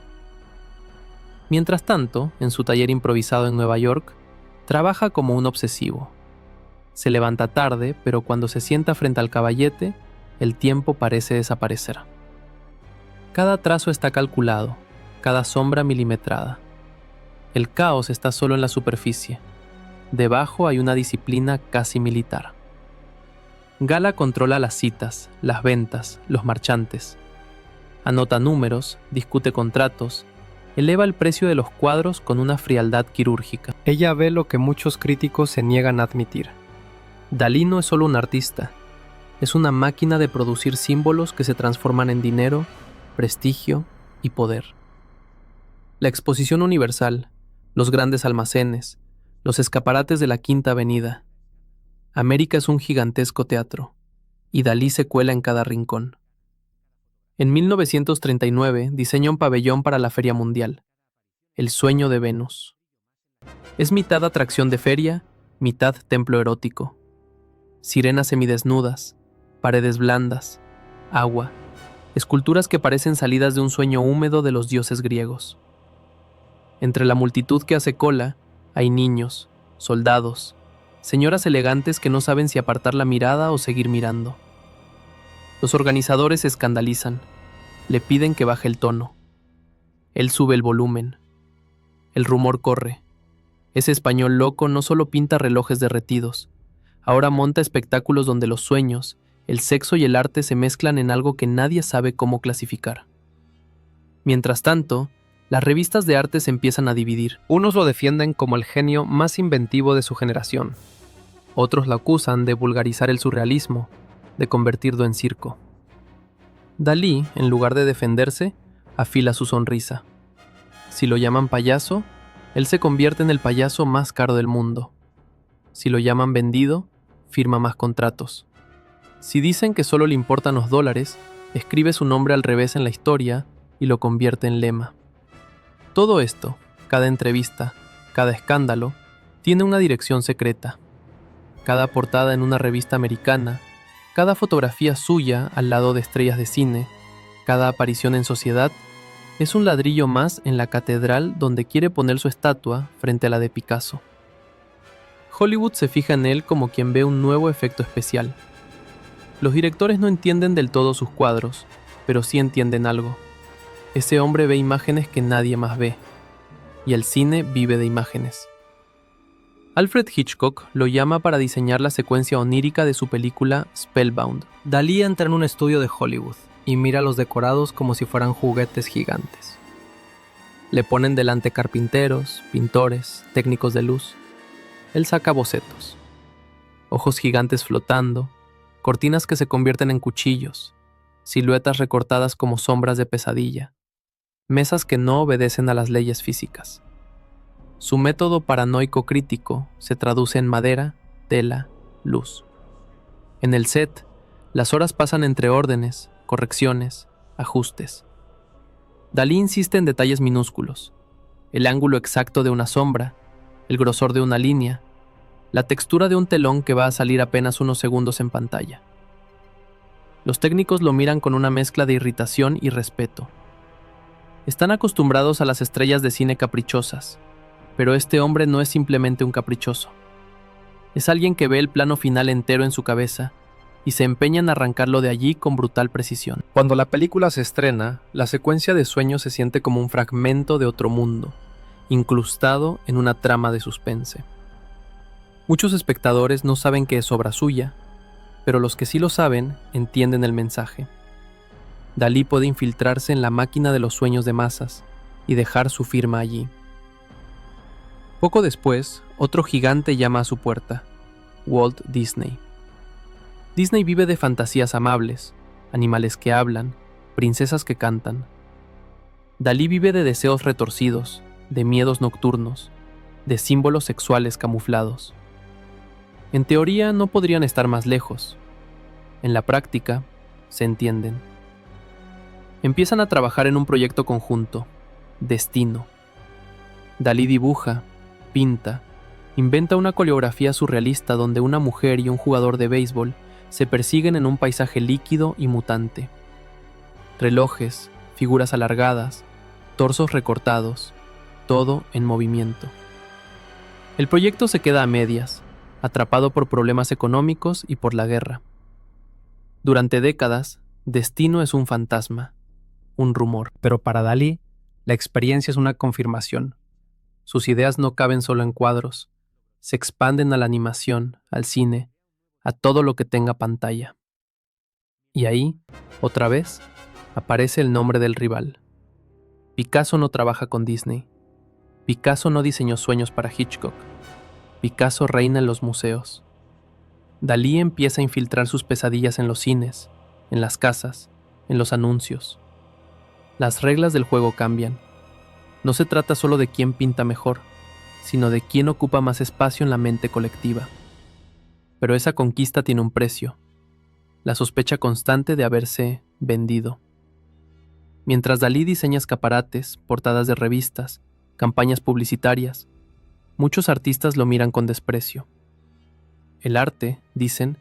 Mientras tanto, en su taller improvisado en Nueva York, trabaja como un obsesivo. Se levanta tarde, pero cuando se sienta frente al caballete, el tiempo parece desaparecer. Cada trazo está calculado, cada sombra milimetrada. El caos está solo en la superficie. Debajo hay una disciplina casi militar. Gala controla las citas, las ventas, los marchantes. Anota números, discute contratos, eleva el precio de los cuadros con una frialdad quirúrgica. Ella ve lo que muchos críticos se niegan a admitir. Dalí no es solo un artista, es una máquina de producir símbolos que se transforman en dinero, prestigio y poder. La Exposición Universal, los grandes almacenes, los escaparates de la Quinta Avenida. América es un gigantesco teatro, y Dalí se cuela en cada rincón. En 1939 diseña un pabellón para la Feria Mundial, El Sueño de Venus. Es mitad atracción de feria, mitad templo erótico. Sirenas semidesnudas, paredes blandas, agua, esculturas que parecen salidas de un sueño húmedo de los dioses griegos. Entre la multitud que hace cola, hay niños, soldados, señoras elegantes que no saben si apartar la mirada o seguir mirando. Los organizadores se escandalizan, le piden que baje el tono. Él sube el volumen. El rumor corre. Ese español loco no solo pinta relojes derretidos, ahora monta espectáculos donde los sueños, el sexo y el arte se mezclan en algo que nadie sabe cómo clasificar. Mientras tanto, las revistas de arte se empiezan a dividir. Unos lo defienden como el genio más inventivo de su generación. Otros lo acusan de vulgarizar el surrealismo, de convertirlo en circo. Dalí, en lugar de defenderse, afila su sonrisa. Si lo llaman payaso, él se convierte en el payaso más caro del mundo. Si lo llaman vendido, firma más contratos. Si dicen que solo le importan los dólares, escribe su nombre al revés en la historia y lo convierte en lema. Todo esto, cada entrevista, cada escándalo, tiene una dirección secreta. Cada portada en una revista americana, cada fotografía suya al lado de estrellas de cine, cada aparición en Sociedad, es un ladrillo más en la catedral donde quiere poner su estatua frente a la de Picasso. Hollywood se fija en él como quien ve un nuevo efecto especial. Los directores no entienden del todo sus cuadros, pero sí entienden algo. Ese hombre ve imágenes que nadie más ve, y el cine vive de imágenes. Alfred Hitchcock lo llama para diseñar la secuencia onírica de su película Spellbound. Dalí entra en un estudio de Hollywood y mira los decorados como si fueran juguetes gigantes. Le ponen delante carpinteros, pintores, técnicos de luz. Él saca bocetos. Ojos gigantes flotando, cortinas que se convierten en cuchillos, siluetas recortadas como sombras de pesadilla, mesas que no obedecen a las leyes físicas. Su método paranoico crítico se traduce en madera, tela, luz. En el set, las horas pasan entre órdenes, correcciones, ajustes. Dalí insiste en detalles minúsculos: el ángulo exacto de una sombra, el grosor de una línea, la textura de un telón que va a salir apenas unos segundos en pantalla. Los técnicos lo miran con una mezcla de irritación y respeto. Están acostumbrados a las estrellas de cine caprichosas, Pero este hombre no es simplemente un caprichoso. Es alguien que ve el plano final entero en su cabeza y se empeña en arrancarlo de allí con brutal precisión. Cuando la película se estrena, la secuencia de sueños se siente como un fragmento de otro mundo, incrustado en una trama de suspense. Muchos espectadores no saben que es obra suya, pero los que sí lo saben entienden el mensaje. Dalí puede infiltrarse en la máquina de los sueños de masas y dejar su firma allí. Poco después, otro gigante llama a su puerta: Walt Disney. Disney vive de fantasías amables, animales que hablan, princesas que cantan. Dalí vive de deseos retorcidos, de miedos nocturnos, de símbolos sexuales camuflados. En teoría no podrían estar más lejos. En la práctica, se entienden. Empiezan a trabajar en un proyecto conjunto: Destino. Dalí dibuja, pinta, inventa una coreografía surrealista donde una mujer y un jugador de béisbol se persiguen en un paisaje líquido y mutante. Relojes, figuras alargadas, torsos recortados, todo en movimiento. El proyecto se queda a medias, atrapado por problemas económicos y por la guerra. Durante décadas, Destino es un fantasma, un rumor. Pero para Dalí, la experiencia es una confirmación. Sus ideas no caben solo en cuadros, se expanden a la animación, al cine, a todo lo que tenga pantalla. Y ahí, otra vez, aparece el nombre del rival. Picasso no trabaja con Disney. Picasso no diseñó sueños para Hitchcock. Picasso reina en los museos. Dalí empieza a infiltrar sus pesadillas en los cines, en las casas, en los anuncios. Las reglas del juego cambian. No se trata solo de quién pinta mejor, sino de quién ocupa más espacio en la mente colectiva. Pero esa conquista tiene un precio: la sospecha constante de haberse vendido. Mientras Dalí diseña escaparates, portadas de revistas, campañas publicitarias, muchos artistas lo miran con desprecio. El arte, dicen,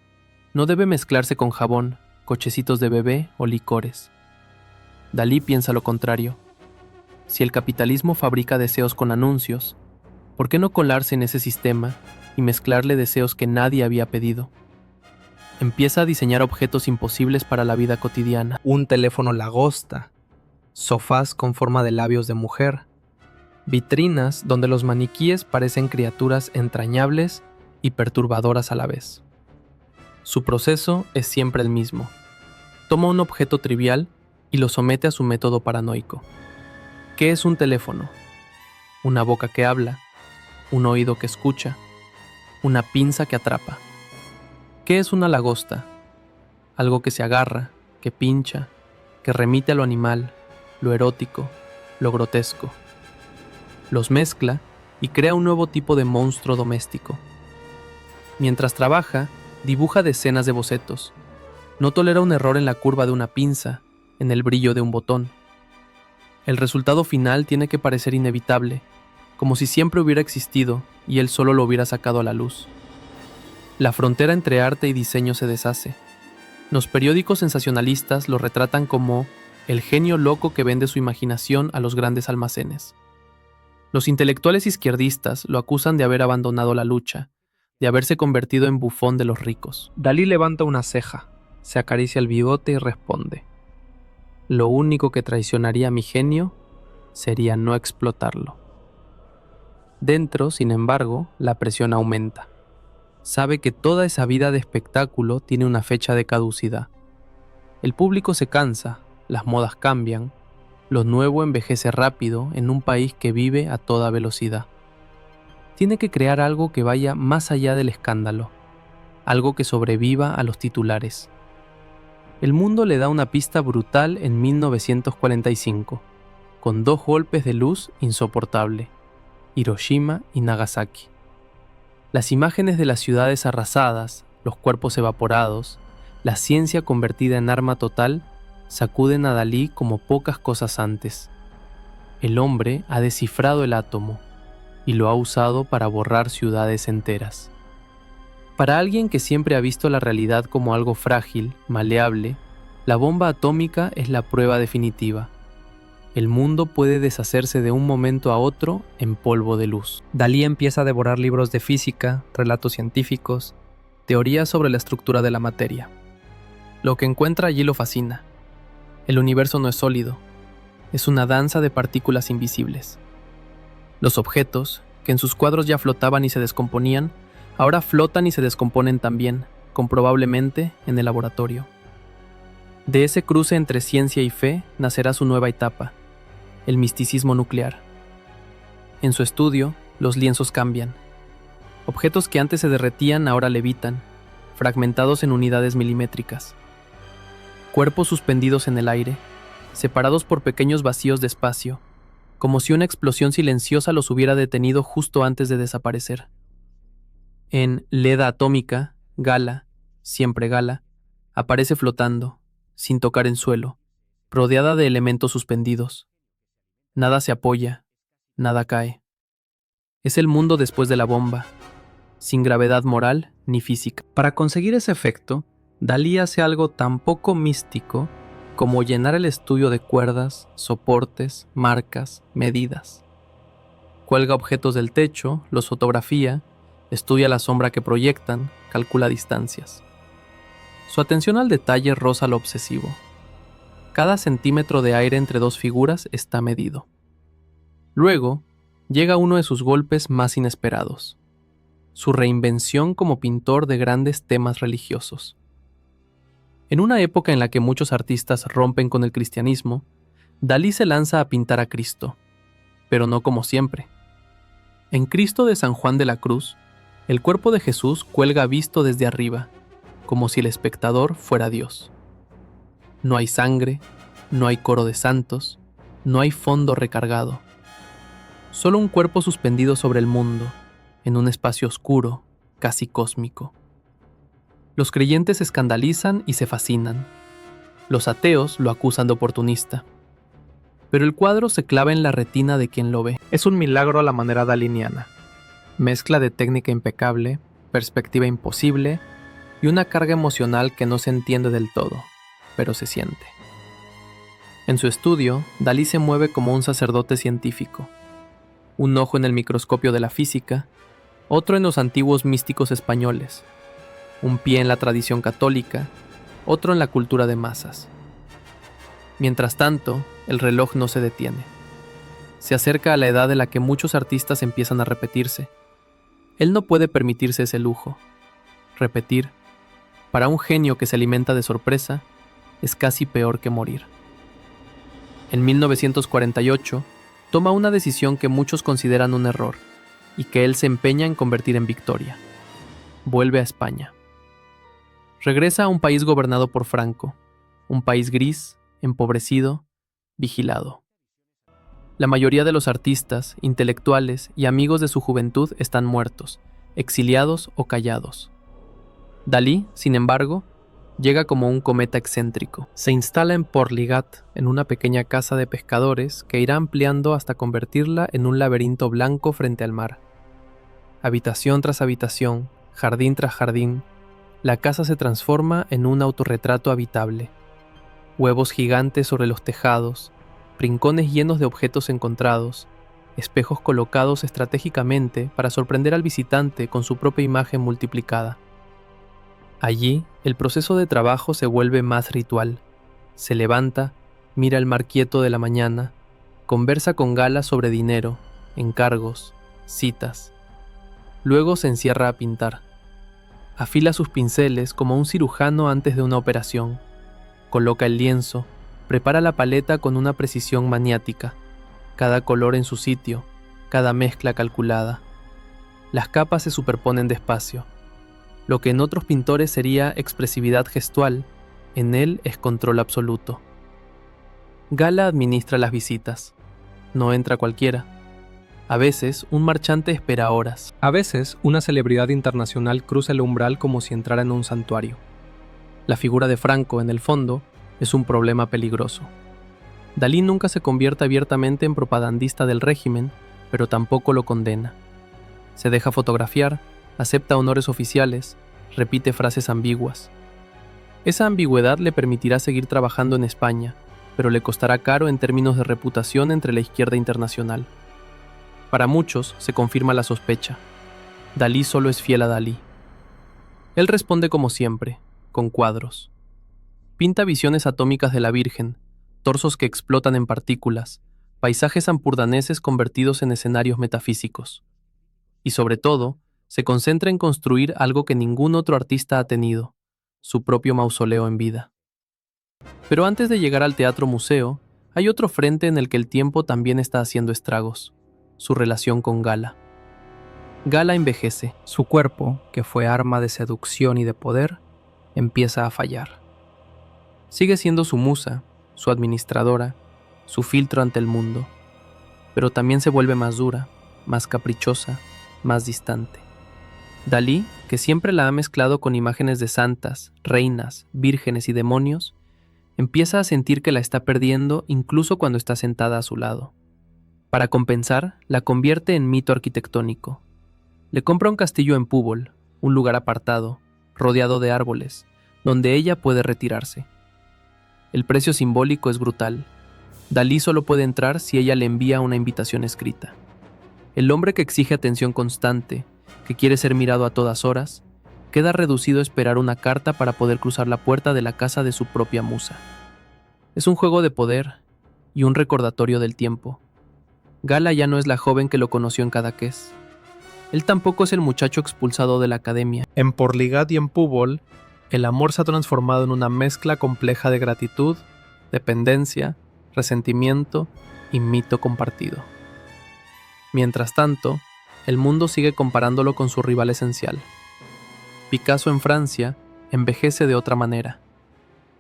no debe mezclarse con jabón, cochecitos de bebé o licores. Dalí piensa lo contrario. Si el capitalismo fabrica deseos con anuncios, ¿por qué no colarse en ese sistema y mezclarle deseos que nadie había pedido? Empieza a diseñar objetos imposibles para la vida cotidiana. Un teléfono lagosta, sofás con forma de labios de mujer, vitrinas donde los maniquíes parecen criaturas entrañables y perturbadoras a la vez. Su proceso es siempre el mismo. Toma un objeto trivial y lo somete a su método paranoico. ¿Qué es un teléfono? Una boca que habla, un oído que escucha, una pinza que atrapa. ¿Qué es una lagosta? Algo que se agarra, que pincha, que remite a lo animal, lo erótico, lo grotesco. Los mezcla y crea un nuevo tipo de monstruo doméstico. Mientras trabaja, dibuja decenas de bocetos. No tolera un error en la curva de una pinza, en el brillo de un botón. El resultado final tiene que parecer inevitable, como si siempre hubiera existido y él solo lo hubiera sacado a la luz. La frontera entre arte y diseño se deshace. Los periódicos sensacionalistas lo retratan como el genio loco que vende su imaginación a los grandes almacenes. Los intelectuales izquierdistas lo acusan de haber abandonado la lucha, de haberse convertido en bufón de los ricos. Dalí levanta una ceja, se acaricia el bigote y responde: lo único que traicionaría a mi genio sería no explotarlo. Dentro, sin embargo, la presión aumenta. Sabe que toda esa vida de espectáculo tiene una fecha de caducidad. El público se cansa, las modas cambian, lo nuevo envejece rápido en un país que vive a toda velocidad. Tiene que crear algo que vaya más allá del escándalo, algo que sobreviva a los titulares. El mundo le da una pista brutal en 1945, con 2 golpes de luz insoportable: Hiroshima y Nagasaki. Las imágenes de las ciudades arrasadas, los cuerpos evaporados, la ciencia convertida en arma total, sacuden a Dalí como pocas cosas antes. El hombre ha descifrado el átomo y lo ha usado para borrar ciudades enteras. Para alguien que siempre ha visto la realidad como algo frágil, maleable, la bomba atómica es la prueba definitiva. El mundo puede deshacerse de un momento a otro en polvo de luz. Dalí empieza a devorar libros de física, relatos científicos, Teorías sobre la estructura de la materia. Lo que encuentra allí lo fascina. El universo no es sólido, es una danza de partículas invisibles. Los objetos, que en sus cuadros ya flotaban y se descomponían, ahora flotan y se descomponen también, comprobablemente en el laboratorio. De ese cruce entre ciencia y fe nacerá su nueva etapa, el misticismo nuclear. En su estudio, los lienzos cambian. Objetos que antes se derretían ahora levitan, fragmentados en unidades milimétricas. Cuerpos suspendidos en el aire, separados por pequeños vacíos de espacio, como si una explosión silenciosa los hubiera detenido justo antes de desaparecer. En Leda Atómica, Gala, siempre Gala, aparece flotando, sin tocar en suelo, rodeada de elementos suspendidos. Nada se apoya, nada cae. Es el mundo después de la bomba, sin gravedad moral ni física. Para conseguir ese efecto, Dalí hace algo tan poco místico como llenar el estudio de cuerdas, soportes, marcas, medidas. Cuelga objetos del techo, los fotografía, estudia la sombra que proyectan, calcula distancias. Su atención al detalle roza lo obsesivo. Cada centímetro de aire entre dos figuras está medido. Luego, llega uno de sus golpes más inesperados: su reinvención como pintor de grandes temas religiosos. En una época en la que muchos artistas rompen con el cristianismo, Dalí se lanza a pintar a Cristo, pero no como siempre. En Cristo de San Juan de la Cruz, el cuerpo de Jesús cuelga visto desde arriba, como si el espectador fuera Dios. No hay sangre, no hay coro de santos, no hay fondo recargado. Solo un cuerpo suspendido sobre el mundo, en un espacio oscuro, casi cósmico. Los creyentes se escandalizan y se fascinan. Los ateos lo acusan de oportunista. Pero el cuadro se clava en la retina de quien lo ve. Es un milagro a la manera daliniana. Mezcla de técnica impecable, perspectiva imposible y una carga emocional que no se entiende del todo, pero se siente. En su estudio, Dalí se mueve como un sacerdote científico. Un ojo en el microscopio de la física, otro en los antiguos místicos españoles, un pie en la tradición católica, otro en la cultura de masas. Mientras tanto, el reloj no se detiene. Se acerca a la edad en la que muchos artistas empiezan a repetirse. Él no puede permitirse ese lujo. Repetir, para un genio que se alimenta de sorpresa, es casi peor que morir. En 1948, toma una decisión que muchos consideran un error y que él se empeña en convertir en victoria. Vuelve a España. Regresa a un país gobernado por Franco, un país gris, empobrecido, vigilado. La mayoría de los artistas, intelectuales y amigos de su juventud están muertos, exiliados o callados. Dalí, sin embargo, llega como un cometa excéntrico. Se instala en Portligat, en una pequeña casa de pescadores que irá ampliando hasta convertirla en un laberinto blanco frente al mar. Habitación tras habitación, jardín tras jardín, la casa se transforma en un autorretrato habitable. Huevos gigantes sobre los tejados, rincones llenos de objetos encontrados, espejos colocados estratégicamente para sorprender al visitante con su propia imagen multiplicada. Allí, el proceso de trabajo se vuelve más ritual. Se levanta, mira el mar quieto de la mañana, conversa con Gala sobre dinero, encargos, citas. Luego se encierra a pintar. Afila sus pinceles como un cirujano antes de una operación. Coloca el lienzo, prepara la paleta con una precisión maniática, cada color en su sitio, cada mezcla calculada. Las capas se superponen despacio. Lo que en otros pintores sería expresividad gestual, en él es control absoluto. Gala administra las visitas. No entra cualquiera. A veces, un marchante espera horas. A veces, una celebridad internacional cruza el umbral como si entrara en un santuario. La figura de Franco, en el fondo, es un problema peligroso. Dalí nunca se convierte abiertamente en propagandista del régimen, pero tampoco lo condena. Se deja fotografiar, acepta honores oficiales, repite frases ambiguas. Esa ambigüedad le permitirá seguir trabajando en España, pero le costará caro en términos de reputación entre la izquierda internacional. Para muchos se confirma la sospecha. Dalí solo es fiel a Dalí. Él responde como siempre, con cuadros. Pinta visiones atómicas de la Virgen, torsos que explotan en partículas, paisajes ampurdaneses convertidos en escenarios metafísicos. Y sobre todo, se concentra en construir algo que ningún otro artista ha tenido, su propio mausoleo en vida. Pero antes de llegar al teatro museo, hay otro frente en el que el tiempo también está haciendo estragos, su relación con Gala. Gala envejece. Su cuerpo, que fue arma de seducción y de poder, empieza a fallar. Sigue siendo su musa, su administradora, su filtro ante el mundo, pero también se vuelve más dura, más caprichosa, más distante. Dalí, que siempre la ha mezclado con imágenes de santas, reinas, vírgenes y demonios, empieza a sentir que la está perdiendo incluso cuando está sentada a su lado. Para compensar, la convierte en mito arquitectónico. Le compra un castillo en Púbol, un lugar apartado, rodeado de árboles, donde ella puede retirarse. El precio simbólico es brutal. Dalí solo puede entrar si ella le envía una invitación escrita. El hombre que exige atención constante, que quiere ser mirado a todas horas, queda reducido a esperar una carta para poder cruzar la puerta de la casa de su propia musa. Es un juego de poder y un recordatorio del tiempo. Gala ya no es la joven que lo conoció en Cadaqués. Él tampoco es el muchacho expulsado de la academia. En Porligat y en Púbol, el amor se ha transformado en una mezcla compleja de gratitud, dependencia, resentimiento y mito compartido. Mientras tanto, el mundo sigue comparándolo con su rival esencial. Picasso en Francia envejece de otra manera,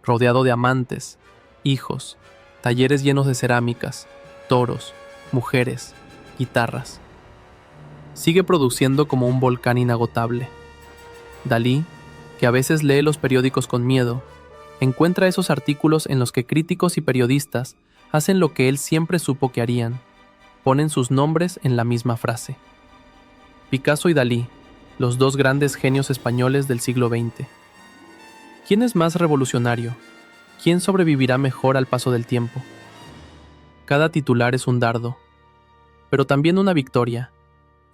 rodeado de amantes, hijos, talleres llenos de cerámicas, toros, mujeres, guitarras. Sigue produciendo como un volcán inagotable. Dalí, que a veces lee los periódicos con miedo, encuentra esos artículos en los que críticos y periodistas hacen lo que él siempre supo que harían, ponen sus nombres en la misma frase. Picasso y Dalí, los dos grandes genios españoles del siglo XX. ¿Quién es más revolucionario? ¿Quién sobrevivirá mejor al paso del tiempo? Cada titular es un dardo, pero también una victoria.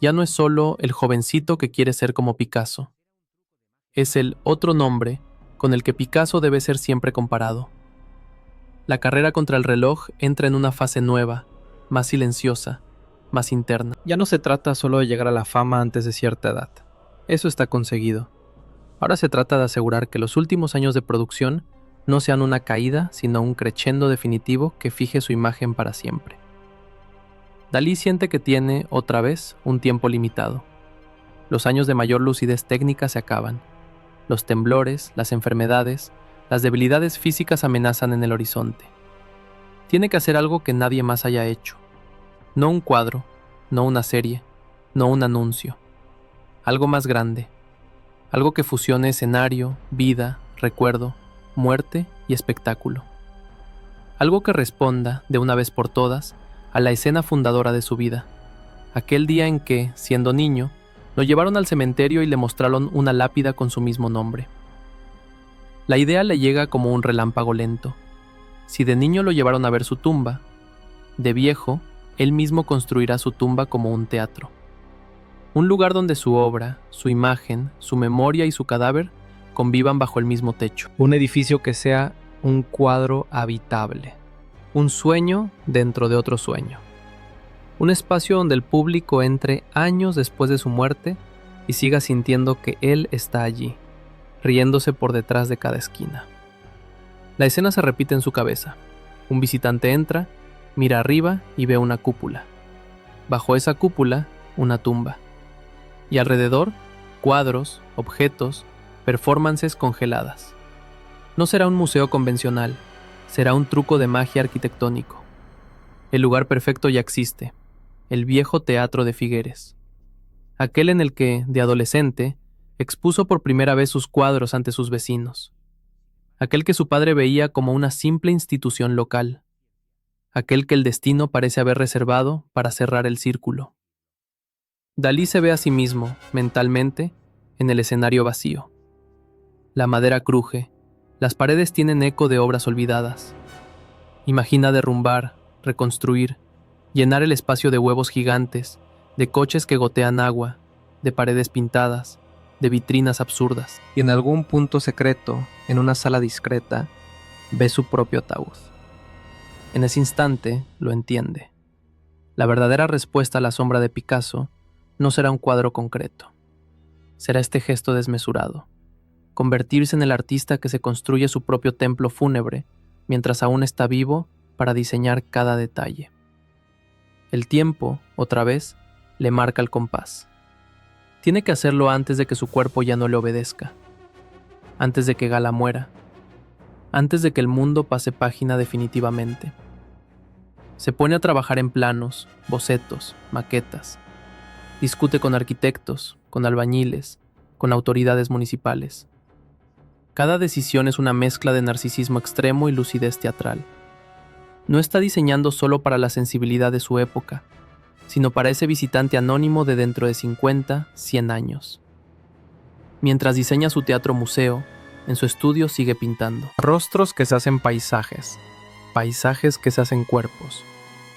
Ya no es solo el jovencito que quiere ser como Picasso. Es el otro nombre con el que Picasso debe ser siempre comparado. La carrera contra el reloj entra en una fase nueva, más silenciosa, más interna. Ya no se trata solo de llegar a la fama antes de cierta edad. Eso está conseguido. Ahora se trata de asegurar que los últimos años de producción no sean una caída, sino un crescendo definitivo que fije su imagen para siempre. Dalí siente que tiene, otra vez, un tiempo limitado. Los años de mayor lucidez técnica se acaban. Los temblores, las enfermedades, las debilidades físicas amenazan en el horizonte. Tiene que hacer algo que nadie más haya hecho. No un cuadro, no una serie, no un anuncio. Algo más grande. Algo que fusione escenario, vida, recuerdo, muerte y espectáculo. Algo que responda, de una vez por todas, a la escena fundadora de su vida. Aquel día en que, siendo niño, lo llevaron al cementerio y le mostraron una lápida con su mismo nombre. La idea le llega como un relámpago lento. Si de niño lo llevaron a ver su tumba, de viejo, él mismo construirá su tumba como un teatro. Un lugar donde su obra, su imagen, su memoria y su cadáver convivan bajo el mismo techo. Un edificio que sea un cuadro habitable. Un sueño dentro de otro sueño. Un espacio donde el público entre años después de su muerte y siga sintiendo que él está allí, riéndose por detrás de cada esquina. La escena se repite en su cabeza. Un visitante entra, mira arriba y ve una cúpula. Bajo esa cúpula, una tumba. Y alrededor, cuadros, objetos, performances congeladas. No será un museo convencional, será un truco de magia arquitectónico. El lugar perfecto ya existe, el viejo teatro de Figueres. Aquel en el que, de adolescente, expuso por primera vez sus cuadros ante sus vecinos. Aquel que su padre veía como una simple institución local. Aquel que el destino parece haber reservado para cerrar el círculo. Dalí se ve a sí mismo, mentalmente, en el escenario vacío. La madera cruje, las paredes tienen eco de obras olvidadas. Imagina derrumbar, reconstruir, llenar el espacio de huevos gigantes, de coches que gotean agua, de paredes pintadas, de vitrinas absurdas. Y en algún punto secreto, en una sala discreta, ve su propio ataúd. En ese instante lo entiende. La verdadera respuesta a la sombra de Picasso no será un cuadro concreto. Será este gesto desmesurado. Convertirse en el artista que se construye su propio templo fúnebre mientras aún está vivo para diseñar cada detalle. El tiempo, otra vez, le marca el compás. Tiene que hacerlo antes de que su cuerpo ya no le obedezca, antes de que Gala muera, antes de que el mundo pase página definitivamente. Se pone a trabajar en planos, bocetos, maquetas. Discute con arquitectos, con albañiles, con autoridades municipales. Cada decisión es una mezcla de narcisismo extremo y lucidez teatral. No está diseñando solo para la sensibilidad de su época, sino para ese visitante anónimo de dentro de 50, 100 años. Mientras diseña su teatro museo, en su estudio sigue pintando. Rostros que se hacen paisajes, paisajes que se hacen cuerpos,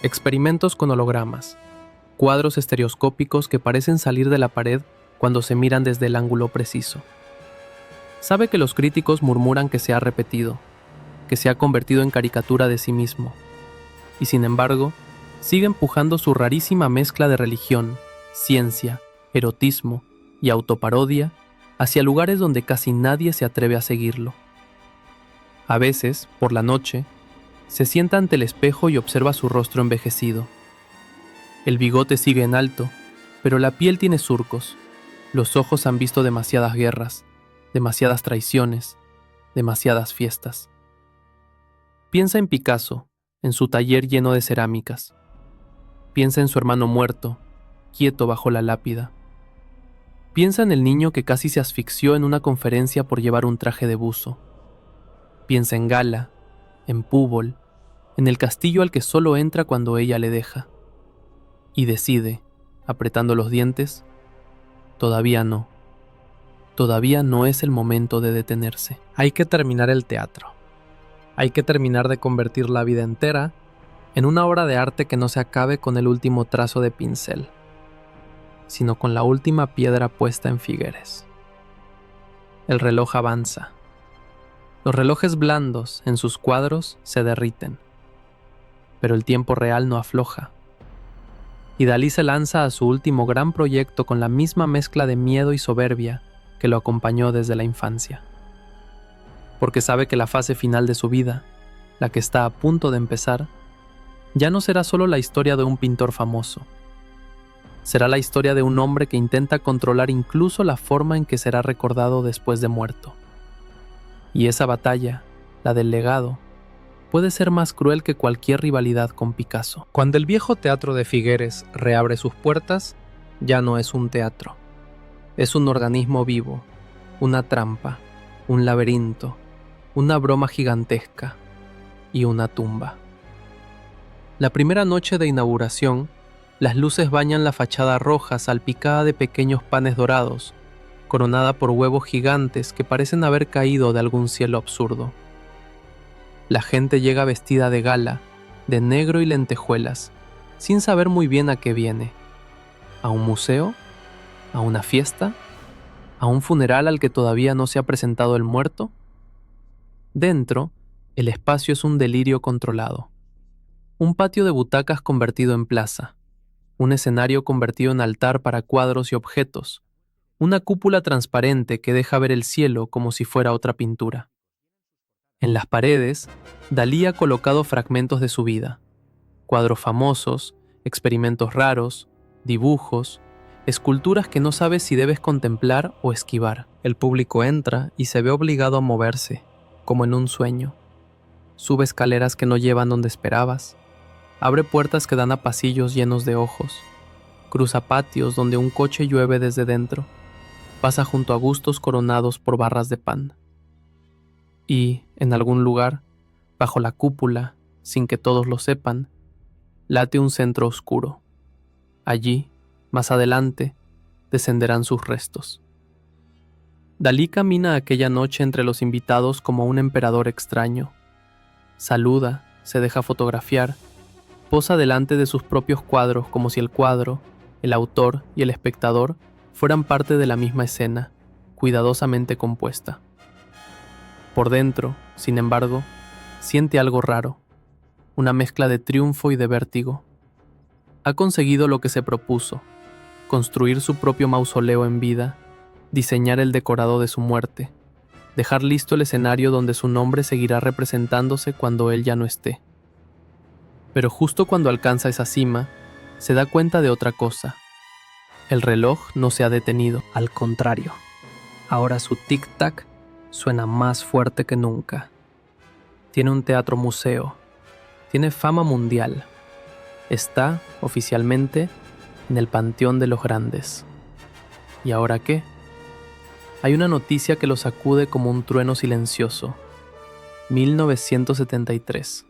experimentos con hologramas, cuadros estereoscópicos que parecen salir de la pared cuando se miran desde el ángulo preciso. Sabe que los críticos murmuran que se ha repetido, que se ha convertido en caricatura de sí mismo, y sin embargo, sigue empujando su rarísima mezcla de religión, ciencia, erotismo y autoparodia hacia lugares donde casi nadie se atreve a seguirlo. A veces, por la noche, se sienta ante el espejo y observa su rostro envejecido. El bigote sigue en alto, pero la piel tiene surcos. Los ojos han visto demasiadas guerras, demasiadas traiciones, demasiadas fiestas. Piensa en Picasso, en su taller lleno de cerámicas. Piensa en su hermano muerto, quieto bajo la lápida. Piensa en el niño que casi se asfixió en una conferencia por llevar un traje de buzo. Piensa en Gala, en Púbol, en el castillo al que solo entra cuando ella le deja. Y decide, apretando los dientes, todavía no. Todavía no es el momento de detenerse. Hay que terminar el teatro. Hay que terminar de convertir la vida entera en una obra de arte que no se acabe con el último trazo de pincel, sino con la última piedra puesta en Figueres. El reloj avanza. Los relojes blandos en sus cuadros se derriten, pero el tiempo real no afloja. Y Dalí se lanza a su último gran proyecto con la misma mezcla de miedo y soberbia que lo acompañó desde la infancia. Porque sabe que la fase final de su vida, la que está a punto de empezar, ya no será solo la historia de un pintor famoso. Será la historia de un hombre que intenta controlar incluso la forma en que será recordado después de muerto. Y esa batalla, la del legado, puede ser más cruel que cualquier rivalidad con Picasso. Cuando el viejo teatro de Figueres reabre sus puertas, ya no es un teatro. Es un organismo vivo, una trampa, un laberinto, una broma gigantesca y una tumba. La primera noche de inauguración, las luces bañan la fachada roja salpicada de pequeños panes dorados, coronada por huevos gigantes que parecen haber caído de algún cielo absurdo. La gente llega vestida de gala, de negro y lentejuelas, sin saber muy bien a qué viene. ¿A un museo? ¿A una fiesta? ¿A un funeral al que todavía no se ha presentado el muerto? Dentro, el espacio es un delirio controlado. Un patio de butacas convertido en plaza, un escenario convertido en altar para cuadros y objetos, una cúpula transparente que deja ver el cielo como si fuera otra pintura. En las paredes, Dalí ha colocado fragmentos de su vida, cuadros famosos, experimentos raros, dibujos, esculturas que no sabes si debes contemplar o esquivar. El público entra y se ve obligado a moverse, como en un sueño. Sube escaleras que no llevan donde esperabas, abre puertas que dan a pasillos llenos de ojos, cruza patios donde un coche llueve desde dentro, pasa junto a gustos coronados por barras de pan. Y, en algún lugar, bajo la cúpula, sin que todos lo sepan, late un centro oscuro. Allí, más adelante, descenderán sus restos. Dalí camina aquella noche entre los invitados como un emperador extraño. Saluda, se deja fotografiar, posa delante de sus propios cuadros como si el cuadro, el autor y el espectador fueran parte de la misma escena, cuidadosamente compuesta. Por dentro, sin embargo, siente algo raro, una mezcla de triunfo y de vértigo. Ha conseguido lo que se propuso, construir su propio mausoleo en vida, diseñar el decorado de su muerte, dejar listo el escenario donde su nombre seguirá representándose cuando él ya no esté. Pero justo cuando alcanza esa cima, se da cuenta de otra cosa. El reloj no se ha detenido. Al contrario, ahora su tic-tac suena más fuerte que nunca. Tiene un teatro museo, tiene fama mundial. Está, oficialmente, en el panteón de los grandes. ¿Y ahora qué? Hay una noticia que lo sacude como un trueno silencioso. 1973.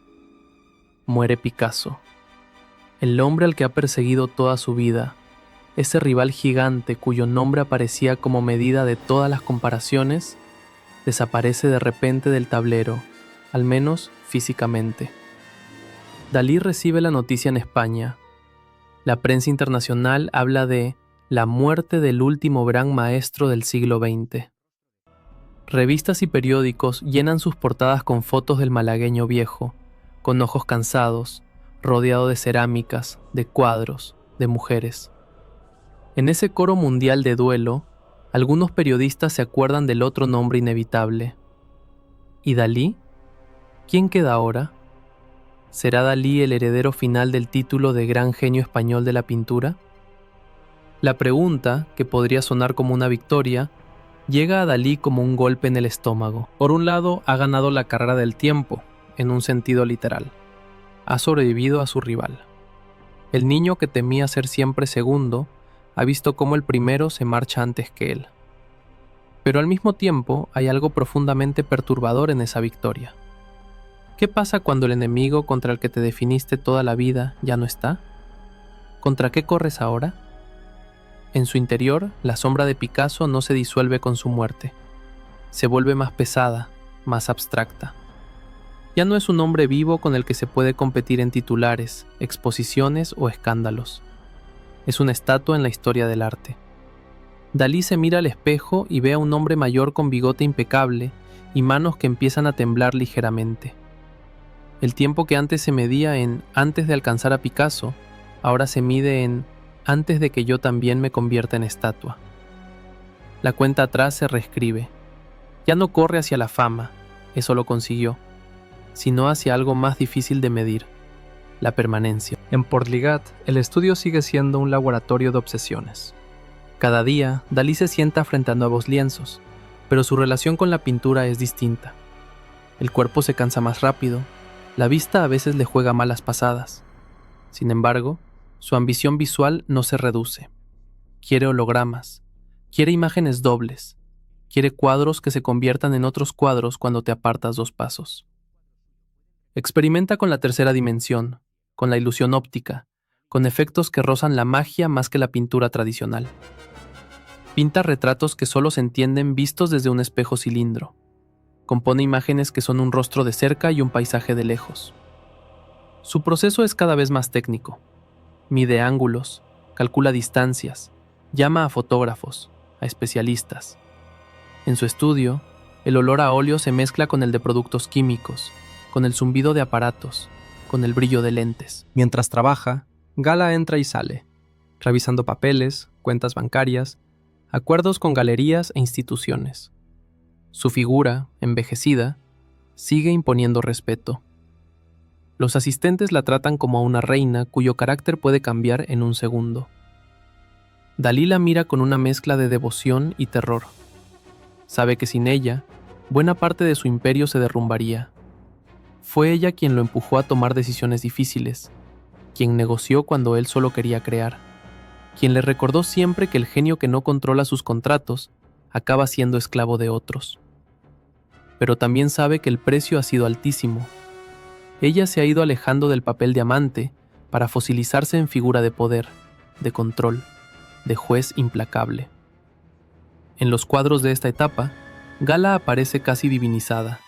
Muere Picasso. El hombre al que ha perseguido toda su vida, ese rival gigante cuyo nombre aparecía como medida de todas las comparaciones, desaparece de repente del tablero, al menos físicamente. Dalí recibe la noticia en España. La prensa internacional habla de la muerte del último gran maestro del siglo XX. Revistas y periódicos llenan sus portadas con fotos del malagueño viejo, con ojos cansados, rodeado de cerámicas, de cuadros, de mujeres. En ese coro mundial de duelo, algunos periodistas se acuerdan del otro nombre inevitable. ¿Y Dalí? ¿Quién queda ahora? ¿Será Dalí el heredero final del título de gran genio español de la pintura? La pregunta, que podría sonar como una victoria, llega a Dalí como un golpe en el estómago. Por un lado, ha ganado la carrera del tiempo, en un sentido literal. Ha sobrevivido a su rival. El niño que temía ser siempre segundo, ha visto cómo el primero se marcha antes que él. Pero al mismo tiempo, hay algo profundamente perturbador en esa victoria. ¿Qué pasa cuando el enemigo contra el que te definiste toda la vida ya no está? ¿Contra qué corres ahora? En su interior, la sombra de Picasso no se disuelve con su muerte. Se vuelve más pesada, más abstracta. Ya no es un hombre vivo con el que se puede competir en titulares, exposiciones o escándalos. Es una estatua en la historia del arte. Dalí se mira al espejo y ve a un hombre mayor con bigote impecable y manos que empiezan a temblar ligeramente. El tiempo que antes se medía en antes de alcanzar a Picasso, ahora se mide en antes de que yo también me convierta en estatua. La cuenta atrás se reescribe. Ya no corre hacia la fama, eso lo consiguió, sino hacia algo más difícil de medir, la permanencia. En Portligat, el estudio sigue siendo un laboratorio de obsesiones. Cada día, Dalí se sienta frente a nuevos lienzos, pero su relación con la pintura es distinta. El cuerpo se cansa más rápido, la vista a veces le juega malas pasadas. Sin embargo, su ambición visual no se reduce. Quiere hologramas, quiere imágenes dobles, quiere cuadros que se conviertan en otros cuadros cuando te apartas 2 pasos. Experimenta con la tercera dimensión, con la ilusión óptica, con efectos que rozan la magia más que la pintura tradicional. Pinta retratos que solo se entienden vistos desde un espejo cilindro. Compone imágenes que son un rostro de cerca y un paisaje de lejos. Su proceso es cada vez más técnico. Mide ángulos, calcula distancias, llama a fotógrafos, a especialistas. En su estudio, el olor a óleo se mezcla con el de productos químicos, con el zumbido de aparatos, con el brillo de lentes. Mientras trabaja, Gala entra y sale, revisando papeles, cuentas bancarias, acuerdos con galerías e instituciones. Su figura, envejecida, sigue imponiendo respeto. Los asistentes la tratan como a una reina cuyo carácter puede cambiar en un segundo. Dalí la mira con una mezcla de devoción y terror. Sabe que sin ella, buena parte de su imperio se derrumbaría. Fue ella quien lo empujó a tomar decisiones difíciles, quien negoció cuando él solo quería crear, quien le recordó siempre que el genio que no controla sus contratos acaba siendo esclavo de otros. Pero también sabe que el precio ha sido altísimo. Ella se ha ido alejando del papel de amante para fosilizarse en figura de poder, de control, de juez implacable. En los cuadros de esta etapa, Gala aparece casi divinizada,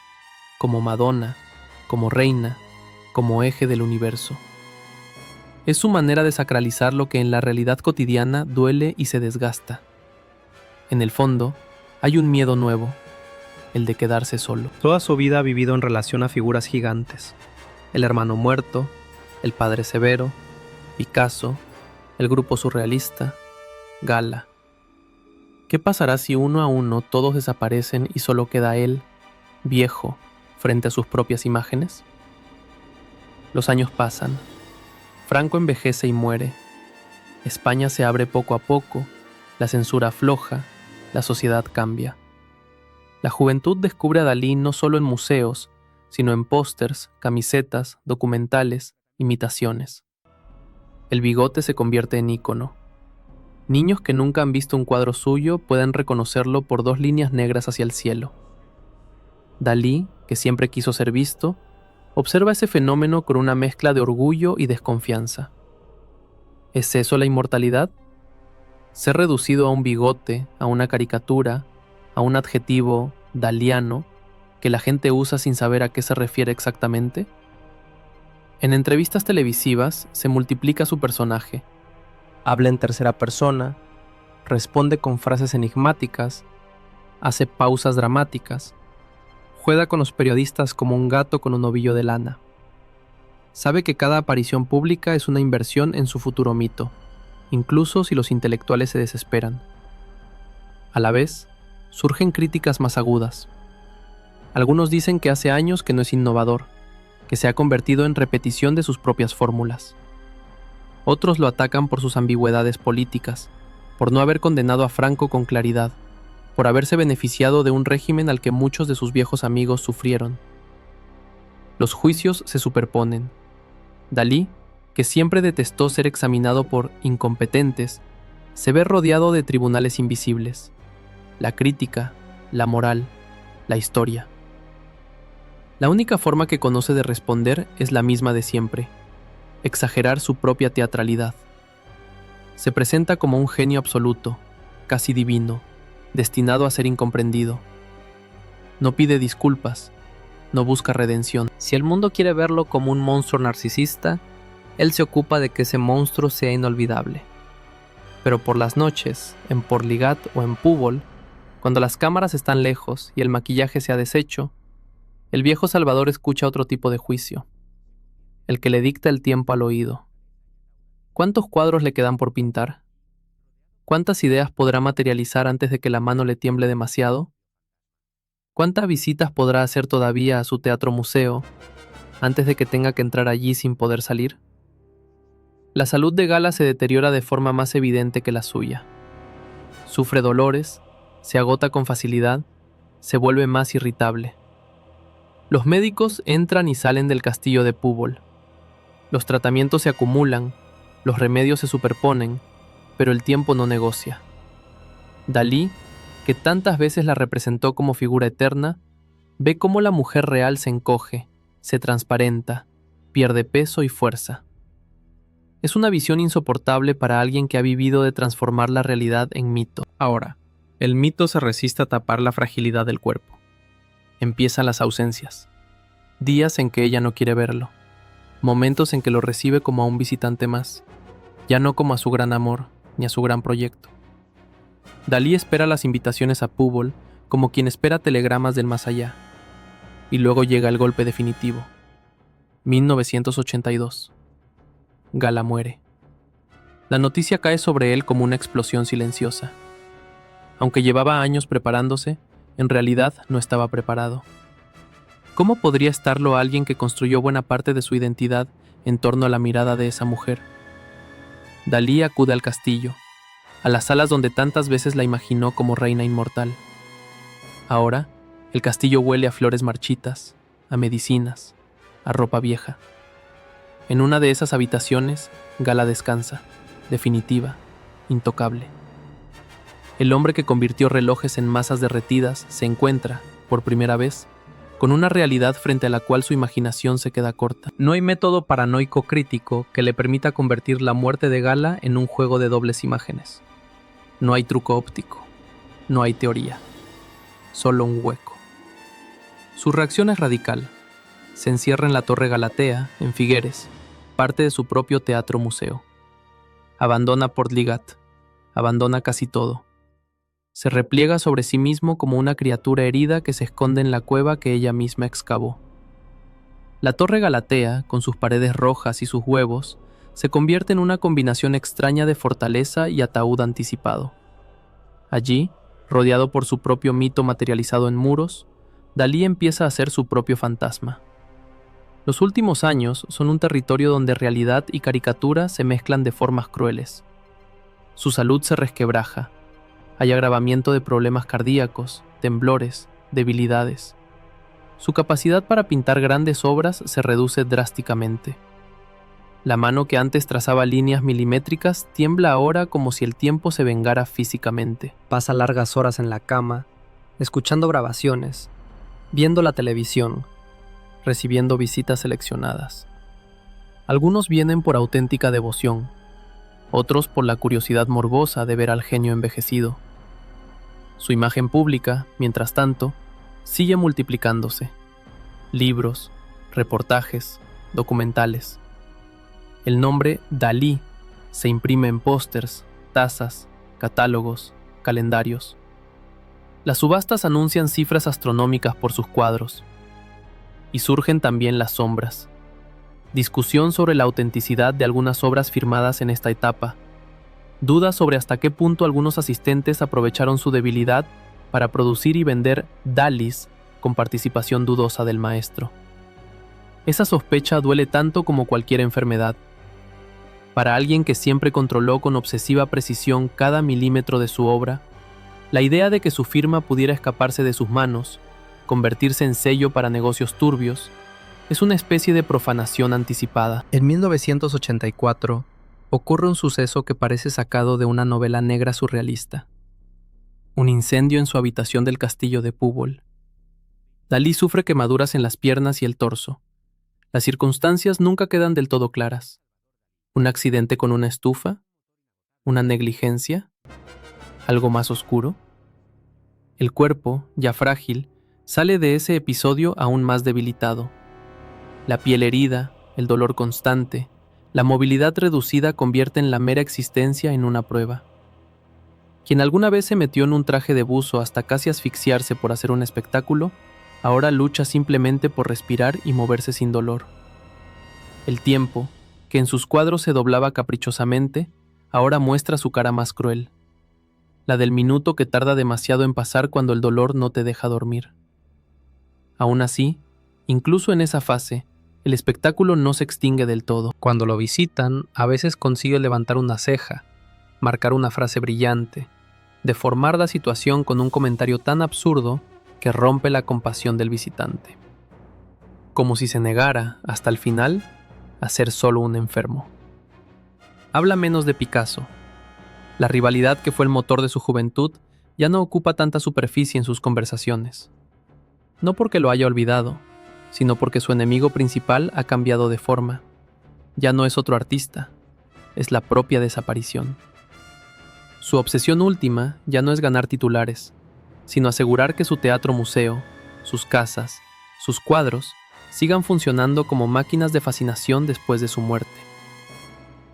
como Madonna, como reina, como eje del universo. Es su manera de sacralizar lo que en la realidad cotidiana duele y se desgasta. En el fondo, hay un miedo nuevo, el de quedarse solo. Toda su vida ha vivido en relación a figuras gigantes. El hermano muerto, el padre severo, Picasso, el grupo surrealista, Gala. ¿Qué pasará si uno a uno todos desaparecen y solo queda él, viejo, frente a sus propias imágenes? Los años pasan. Franco envejece y muere. España se abre poco a poco, la censura afloja, la sociedad cambia. La juventud descubre a Dalí no solo en museos, sino en pósters, camisetas, documentales, imitaciones. El bigote se convierte en ícono. Niños que nunca han visto un cuadro suyo pueden reconocerlo por 2 líneas negras hacia el cielo. Dalí, que siempre quiso ser visto, observa ese fenómeno con una mezcla de orgullo y desconfianza. ¿Es eso la inmortalidad? Ser reducido a un bigote, a una caricatura, a un adjetivo daliano que la gente usa sin saber a qué se refiere exactamente. En entrevistas televisivas se multiplica su personaje. Habla en tercera persona, responde con frases enigmáticas, hace pausas dramáticas, juega con los periodistas como un gato con un ovillo de lana. Sabe que cada aparición pública es una inversión en su futuro mito, incluso si los intelectuales se desesperan. A la vez, surgen críticas más agudas. Algunos dicen que hace años que no es innovador, que se ha convertido en repetición de sus propias fórmulas. Otros lo atacan por sus ambigüedades políticas, por no haber condenado a Franco con claridad, por haberse beneficiado de un régimen al que muchos de sus viejos amigos sufrieron. Los juicios se superponen. Dalí, que siempre detestó ser examinado por incompetentes, se ve rodeado de tribunales invisibles. La crítica, la moral, la historia. La única forma que conoce de responder es la misma de siempre: exagerar su propia teatralidad. Se presenta como un genio absoluto, casi divino, destinado a ser incomprendido. No pide disculpas, no busca redención. Si el mundo quiere verlo como un monstruo narcisista, él se ocupa de que ese monstruo sea inolvidable. Pero por las noches, en Portligat o en Púbol, cuando las cámaras están lejos y el maquillaje se ha deshecho, el viejo Salvador escucha otro tipo de juicio, el que le dicta el tiempo al oído. ¿Cuántos cuadros le quedan por pintar? ¿Cuántas ideas podrá materializar antes de que la mano le tiemble demasiado? ¿Cuántas visitas podrá hacer todavía a su teatro-museo antes de que tenga que entrar allí sin poder salir? La salud de Gala se deteriora de forma más evidente que la suya. Sufre dolores, se agota con facilidad, se vuelve más irritable. Los médicos entran y salen del castillo de Púbol. Los tratamientos se acumulan, los remedios se superponen, pero el tiempo no negocia. Dalí, que tantas veces la representó como figura eterna, ve cómo la mujer real se encoge, se transparenta, pierde peso y fuerza. Es una visión insoportable para alguien que ha vivido de transformar la realidad en mito. Ahora, el mito se resiste a tapar la fragilidad del cuerpo. Empiezan las ausencias. Días en que ella no quiere verlo. Momentos en que lo recibe como a un visitante más, ya no como a su gran amor, ni a su gran proyecto. Dalí espera las invitaciones a Púbol como quien espera telegramas del más allá. Y luego llega el golpe definitivo. 1982. Gala muere. La noticia cae sobre él como una explosión silenciosa. Aunque llevaba años preparándose, en realidad no estaba preparado. ¿Cómo podría estarlo alguien que construyó buena parte de su identidad en torno a la mirada de esa mujer? Dalí acude al castillo, a las salas donde tantas veces la imaginó como reina inmortal. Ahora, el castillo huele a flores marchitas, a medicinas, a ropa vieja. En una de esas habitaciones, Gala descansa, definitiva, intocable. El hombre que convirtió relojes en masas derretidas se encuentra, por primera vez, con una realidad frente a la cual su imaginación se queda corta. No hay método paranoico crítico que le permita convertir la muerte de Gala en un juego de dobles imágenes. No hay truco óptico, no hay teoría, solo un hueco. Su reacción es radical. se encierra en la Torre Galatea, en Figueres, parte de su propio teatro-museo. Abandona Port Ligat, abandona casi todo. Se repliega sobre sí mismo como una criatura herida que se esconde en la cueva que ella misma excavó. La Torre Galatea, con sus paredes rojas y sus huevos, se convierte en una combinación extraña de fortaleza y ataúd anticipado. Allí, rodeado por su propio mito materializado en muros, Dalí empieza a ser su propio fantasma. Los últimos años son un territorio donde realidad y caricatura se mezclan de formas crueles. Su salud se resquebraja. Hay agravamiento de problemas cardíacos, temblores, debilidades. Su capacidad para pintar grandes obras se reduce drásticamente. La mano que antes trazaba líneas milimétricas tiembla ahora como si el tiempo se vengara físicamente. Pasa largas horas en la cama, escuchando grabaciones, viendo la televisión, recibiendo visitas seleccionadas. Algunos vienen por auténtica devoción, otros por la curiosidad morbosa de ver al genio envejecido. Su imagen pública, mientras tanto, sigue multiplicándose. Libros, reportajes, documentales. El nombre Dalí se imprime en pósters, tazas, catálogos, calendarios. Las subastas anuncian cifras astronómicas por sus cuadros. Y surgen también las sombras. Discusión sobre la autenticidad de algunas obras firmadas en esta etapa. Dudas sobre hasta qué punto algunos asistentes aprovecharon su debilidad para producir y vender Dalís con participación dudosa del maestro. Esa sospecha duele tanto como cualquier enfermedad. Para alguien que siempre controló con obsesiva precisión cada milímetro de su obra, la idea de que su firma pudiera escaparse de sus manos, convertirse en sello para negocios turbios, es una especie de profanación anticipada. En 1984 ocurre un suceso que parece sacado de una novela negra surrealista. Un incendio en su habitación del castillo de Púbol. Dalí sufre quemaduras en las piernas y el torso. Las circunstancias nunca quedan del todo claras. ¿Un accidente con una estufa? ¿Una negligencia? ¿Algo más oscuro? El cuerpo, ya frágil, sale de ese episodio aún más debilitado. La piel herida, el dolor constante, la movilidad reducida convierten la mera existencia en una prueba. Quien alguna vez se metió en un traje de buzo hasta casi asfixiarse por hacer un espectáculo, ahora lucha simplemente por respirar y moverse sin dolor. El tiempo, que en sus cuadros se doblaba caprichosamente, ahora muestra su cara más cruel. La del minuto que tarda demasiado en pasar cuando el dolor no te deja dormir. Aún así, incluso en esa fase, el espectáculo no se extingue del todo. Cuando lo visitan, a veces consigue levantar una ceja, marcar una frase brillante, deformar la situación con un comentario tan absurdo que rompe la compasión del visitante. Como si se negara, hasta el final, a ser solo un enfermo. Habla menos de Picasso. La rivalidad que fue el motor de su juventud ya no ocupa tanta superficie en sus conversaciones. No porque lo haya olvidado, sino porque su enemigo principal ha cambiado de forma. Ya no es otro artista, es la propia desaparición. Su obsesión última ya no es ganar titulares, sino asegurar que su teatro-museo, sus casas, sus cuadros, sigan funcionando como máquinas de fascinación después de su muerte.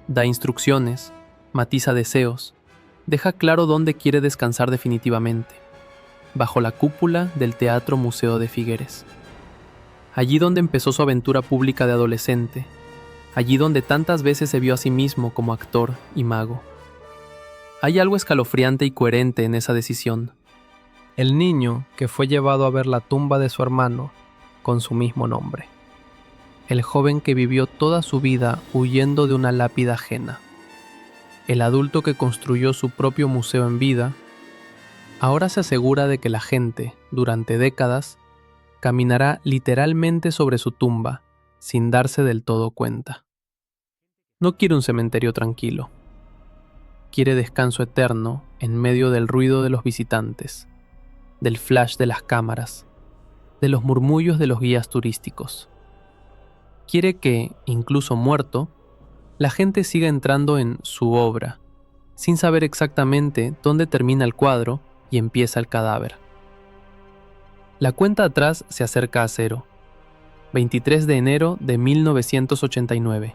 Da instrucciones, matiza deseos, deja claro dónde quiere descansar definitivamente, bajo la cúpula del Teatro Museo de Figueres. Allí donde empezó su aventura pública de adolescente, allí donde tantas veces se vio a sí mismo como actor y mago. Hay algo escalofriante y coherente en esa decisión. El niño que fue llevado a ver la tumba de su hermano con su mismo nombre. El joven que vivió toda su vida huyendo de una lápida ajena. El adulto que construyó su propio museo en vida, ahora se asegura de que la gente, durante décadas, caminará literalmente sobre su tumba, sin darse del todo cuenta. No quiere un cementerio tranquilo. Quiere descanso eterno en medio del ruido de los visitantes, del flash de las cámaras, de los murmullos de los guías turísticos. Quiere que, incluso muerto, la gente siga entrando en su obra, sin saber exactamente dónde termina el cuadro y empieza el cadáver. La cuenta atrás se acerca a cero. 23 de enero de 1989.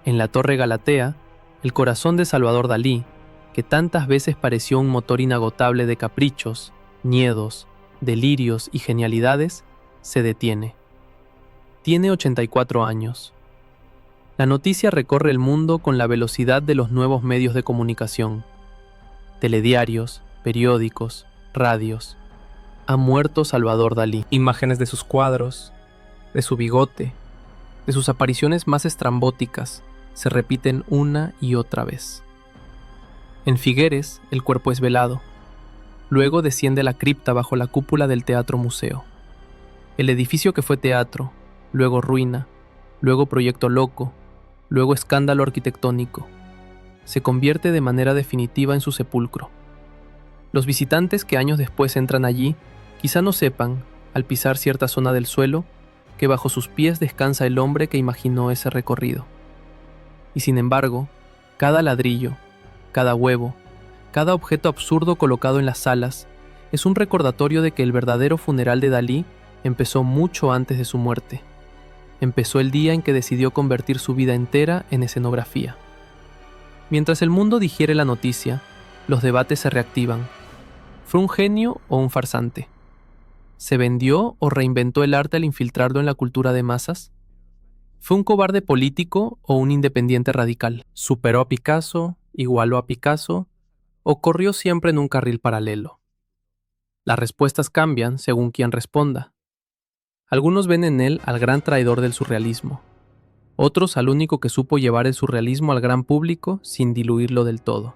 En la Torre Galatea, el corazón de Salvador Dalí, que tantas veces pareció un motor inagotable de caprichos, miedos, delirios y genialidades, se detiene. Tiene 84 años. La noticia recorre el mundo con la velocidad de los nuevos medios de comunicación. Telediarios, periódicos, radios. Ha muerto Salvador Dalí. Imágenes de sus cuadros, de su bigote, de sus apariciones más estrambóticas, se repiten una y otra vez. En Figueres, el cuerpo es velado. Luego desciende a la cripta bajo la cúpula del Teatro Museo. El edificio que fue teatro, luego ruina, luego proyecto loco, luego escándalo arquitectónico, se convierte de manera definitiva en su sepulcro. Los visitantes que años después entran allí quizá no sepan, al pisar cierta zona del suelo, que bajo sus pies descansa el hombre que imaginó ese recorrido. Y sin embargo, cada ladrillo, cada huevo, cada objeto absurdo colocado en las salas es un recordatorio de que el verdadero funeral de Dalí empezó mucho antes de su muerte. Empezó el día en que decidió convertir su vida entera en escenografía. Mientras el mundo digiere la noticia, los debates se reactivan. ¿Fue un genio o un farsante? ¿Se vendió o reinventó el arte al infiltrarlo en la cultura de masas? ¿Fue un cobarde político o un independiente radical? ¿Superó a Picasso, igualó a Picasso o corrió siempre en un carril paralelo? Las respuestas cambian según quien responda. Algunos ven en él al gran traidor del surrealismo, otros al único que supo llevar el surrealismo al gran público sin diluirlo del todo.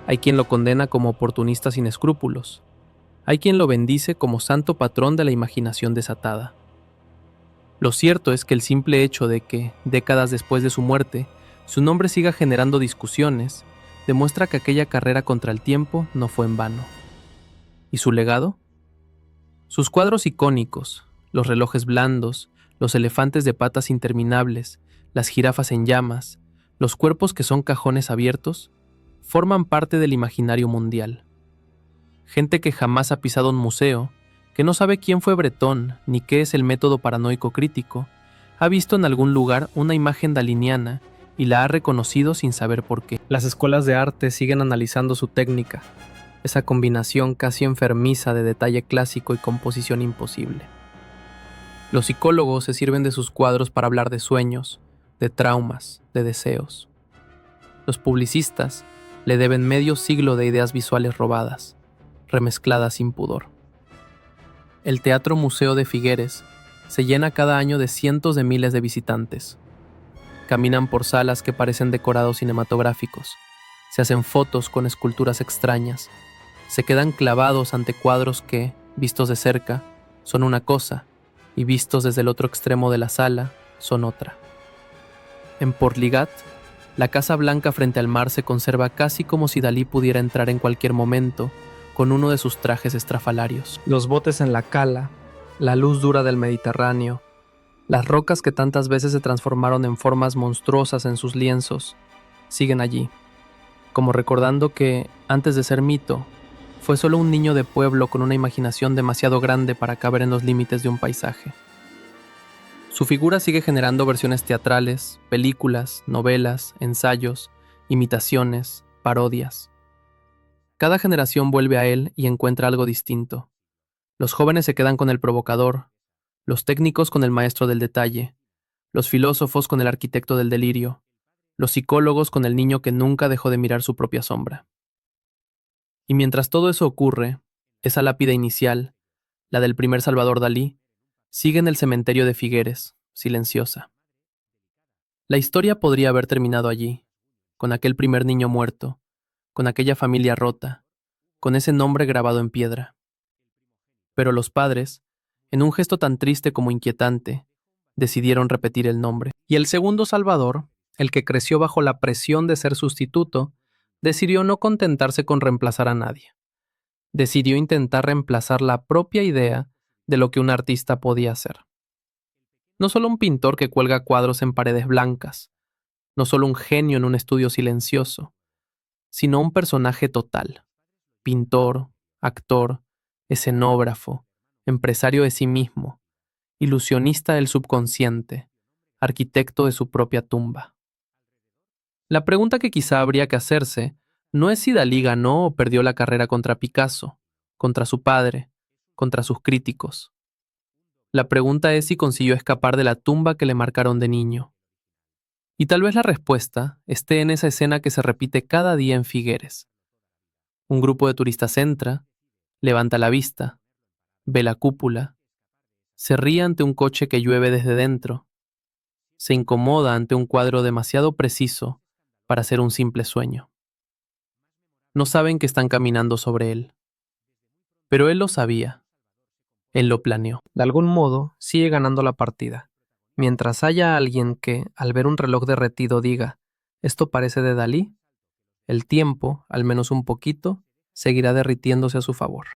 Hay quien lo condena como oportunista sin escrúpulos. Hay quien lo bendice como santo patrón de la imaginación desatada. Lo cierto es que el simple hecho de que, décadas después de su muerte, su nombre siga generando discusiones, demuestra que aquella carrera contra el tiempo no fue en vano. ¿Y su legado? Sus cuadros icónicos, los relojes blandos, los elefantes de patas interminables, las jirafas en llamas, los cuerpos que son cajones abiertos, forman parte del imaginario mundial. Gente que jamás ha pisado un museo, que no sabe quién fue Breton ni qué es el método paranoico crítico, ha visto en algún lugar una imagen daliniana y la ha reconocido sin saber por qué. Las escuelas de arte siguen analizando su técnica, esa combinación casi enfermiza de detalle clásico y composición imposible. Los psicólogos se sirven de sus cuadros para hablar de sueños, de traumas, de deseos. Los publicistas le deben medio siglo de ideas visuales robadas, remezcladas sin pudor. El Teatro Museo de Figueres se llena cada año de cientos de miles de visitantes. Caminan por salas que parecen decorados cinematográficos, se hacen fotos con esculturas extrañas, se quedan clavados ante cuadros que, vistos de cerca, son una cosa y vistos desde el otro extremo de la sala, son otra. En Portligat, la Casa Blanca frente al mar se conserva casi como si Dalí pudiera entrar en cualquier momento con uno de sus trajes estrafalarios. Los botes en la cala, la luz dura del Mediterráneo, las rocas que tantas veces se transformaron en formas monstruosas en sus lienzos, siguen allí, como recordando que, antes de ser mito, fue solo un niño de pueblo con una imaginación demasiado grande para caber en los límites de un paisaje. Su figura sigue generando versiones teatrales, películas, novelas, ensayos, imitaciones, parodias. Cada generación vuelve a él y encuentra algo distinto. Los jóvenes se quedan con el provocador, los técnicos con el maestro del detalle, los filósofos con el arquitecto del delirio, los psicólogos con el niño que nunca dejó de mirar su propia sombra. Y mientras todo eso ocurre, esa lápida inicial, la del primer Salvador Dalí, sigue en el cementerio de Figueres, silenciosa. La historia podría haber terminado allí, con aquel primer niño muerto, con aquella familia rota, con ese nombre grabado en piedra. Pero los padres, en un gesto tan triste como inquietante, decidieron repetir el nombre. Y el segundo Salvador, el que creció bajo la presión de ser sustituto, decidió no contentarse con reemplazar a nadie. Decidió intentar reemplazar la propia idea de lo que un artista podía hacer. No solo un pintor que cuelga cuadros en paredes blancas, no solo un genio en un estudio silencioso, sino un personaje total, pintor, actor, escenógrafo, empresario de sí mismo, ilusionista del subconsciente, arquitecto de su propia tumba. La pregunta que quizá habría que hacerse no es si Dalí ganó o perdió la carrera contra Picasso, contra su padre, contra sus críticos. La pregunta es si consiguió escapar de la tumba que le marcaron de niño. Y tal vez la respuesta esté en esa escena que se repite cada día en Figueres. Un grupo de turistas entra, levanta la vista, ve la cúpula, se ríe ante un coche que llueve desde dentro, se incomoda ante un cuadro demasiado preciso para ser un simple sueño. No saben que están caminando sobre él. Pero él lo sabía. Él lo planeó. De algún modo, sigue ganando la partida. Mientras haya alguien que, al ver un reloj derretido, diga, «¿Esto parece de Dalí?», el tiempo, al menos un poquito, seguirá derritiéndose a su favor.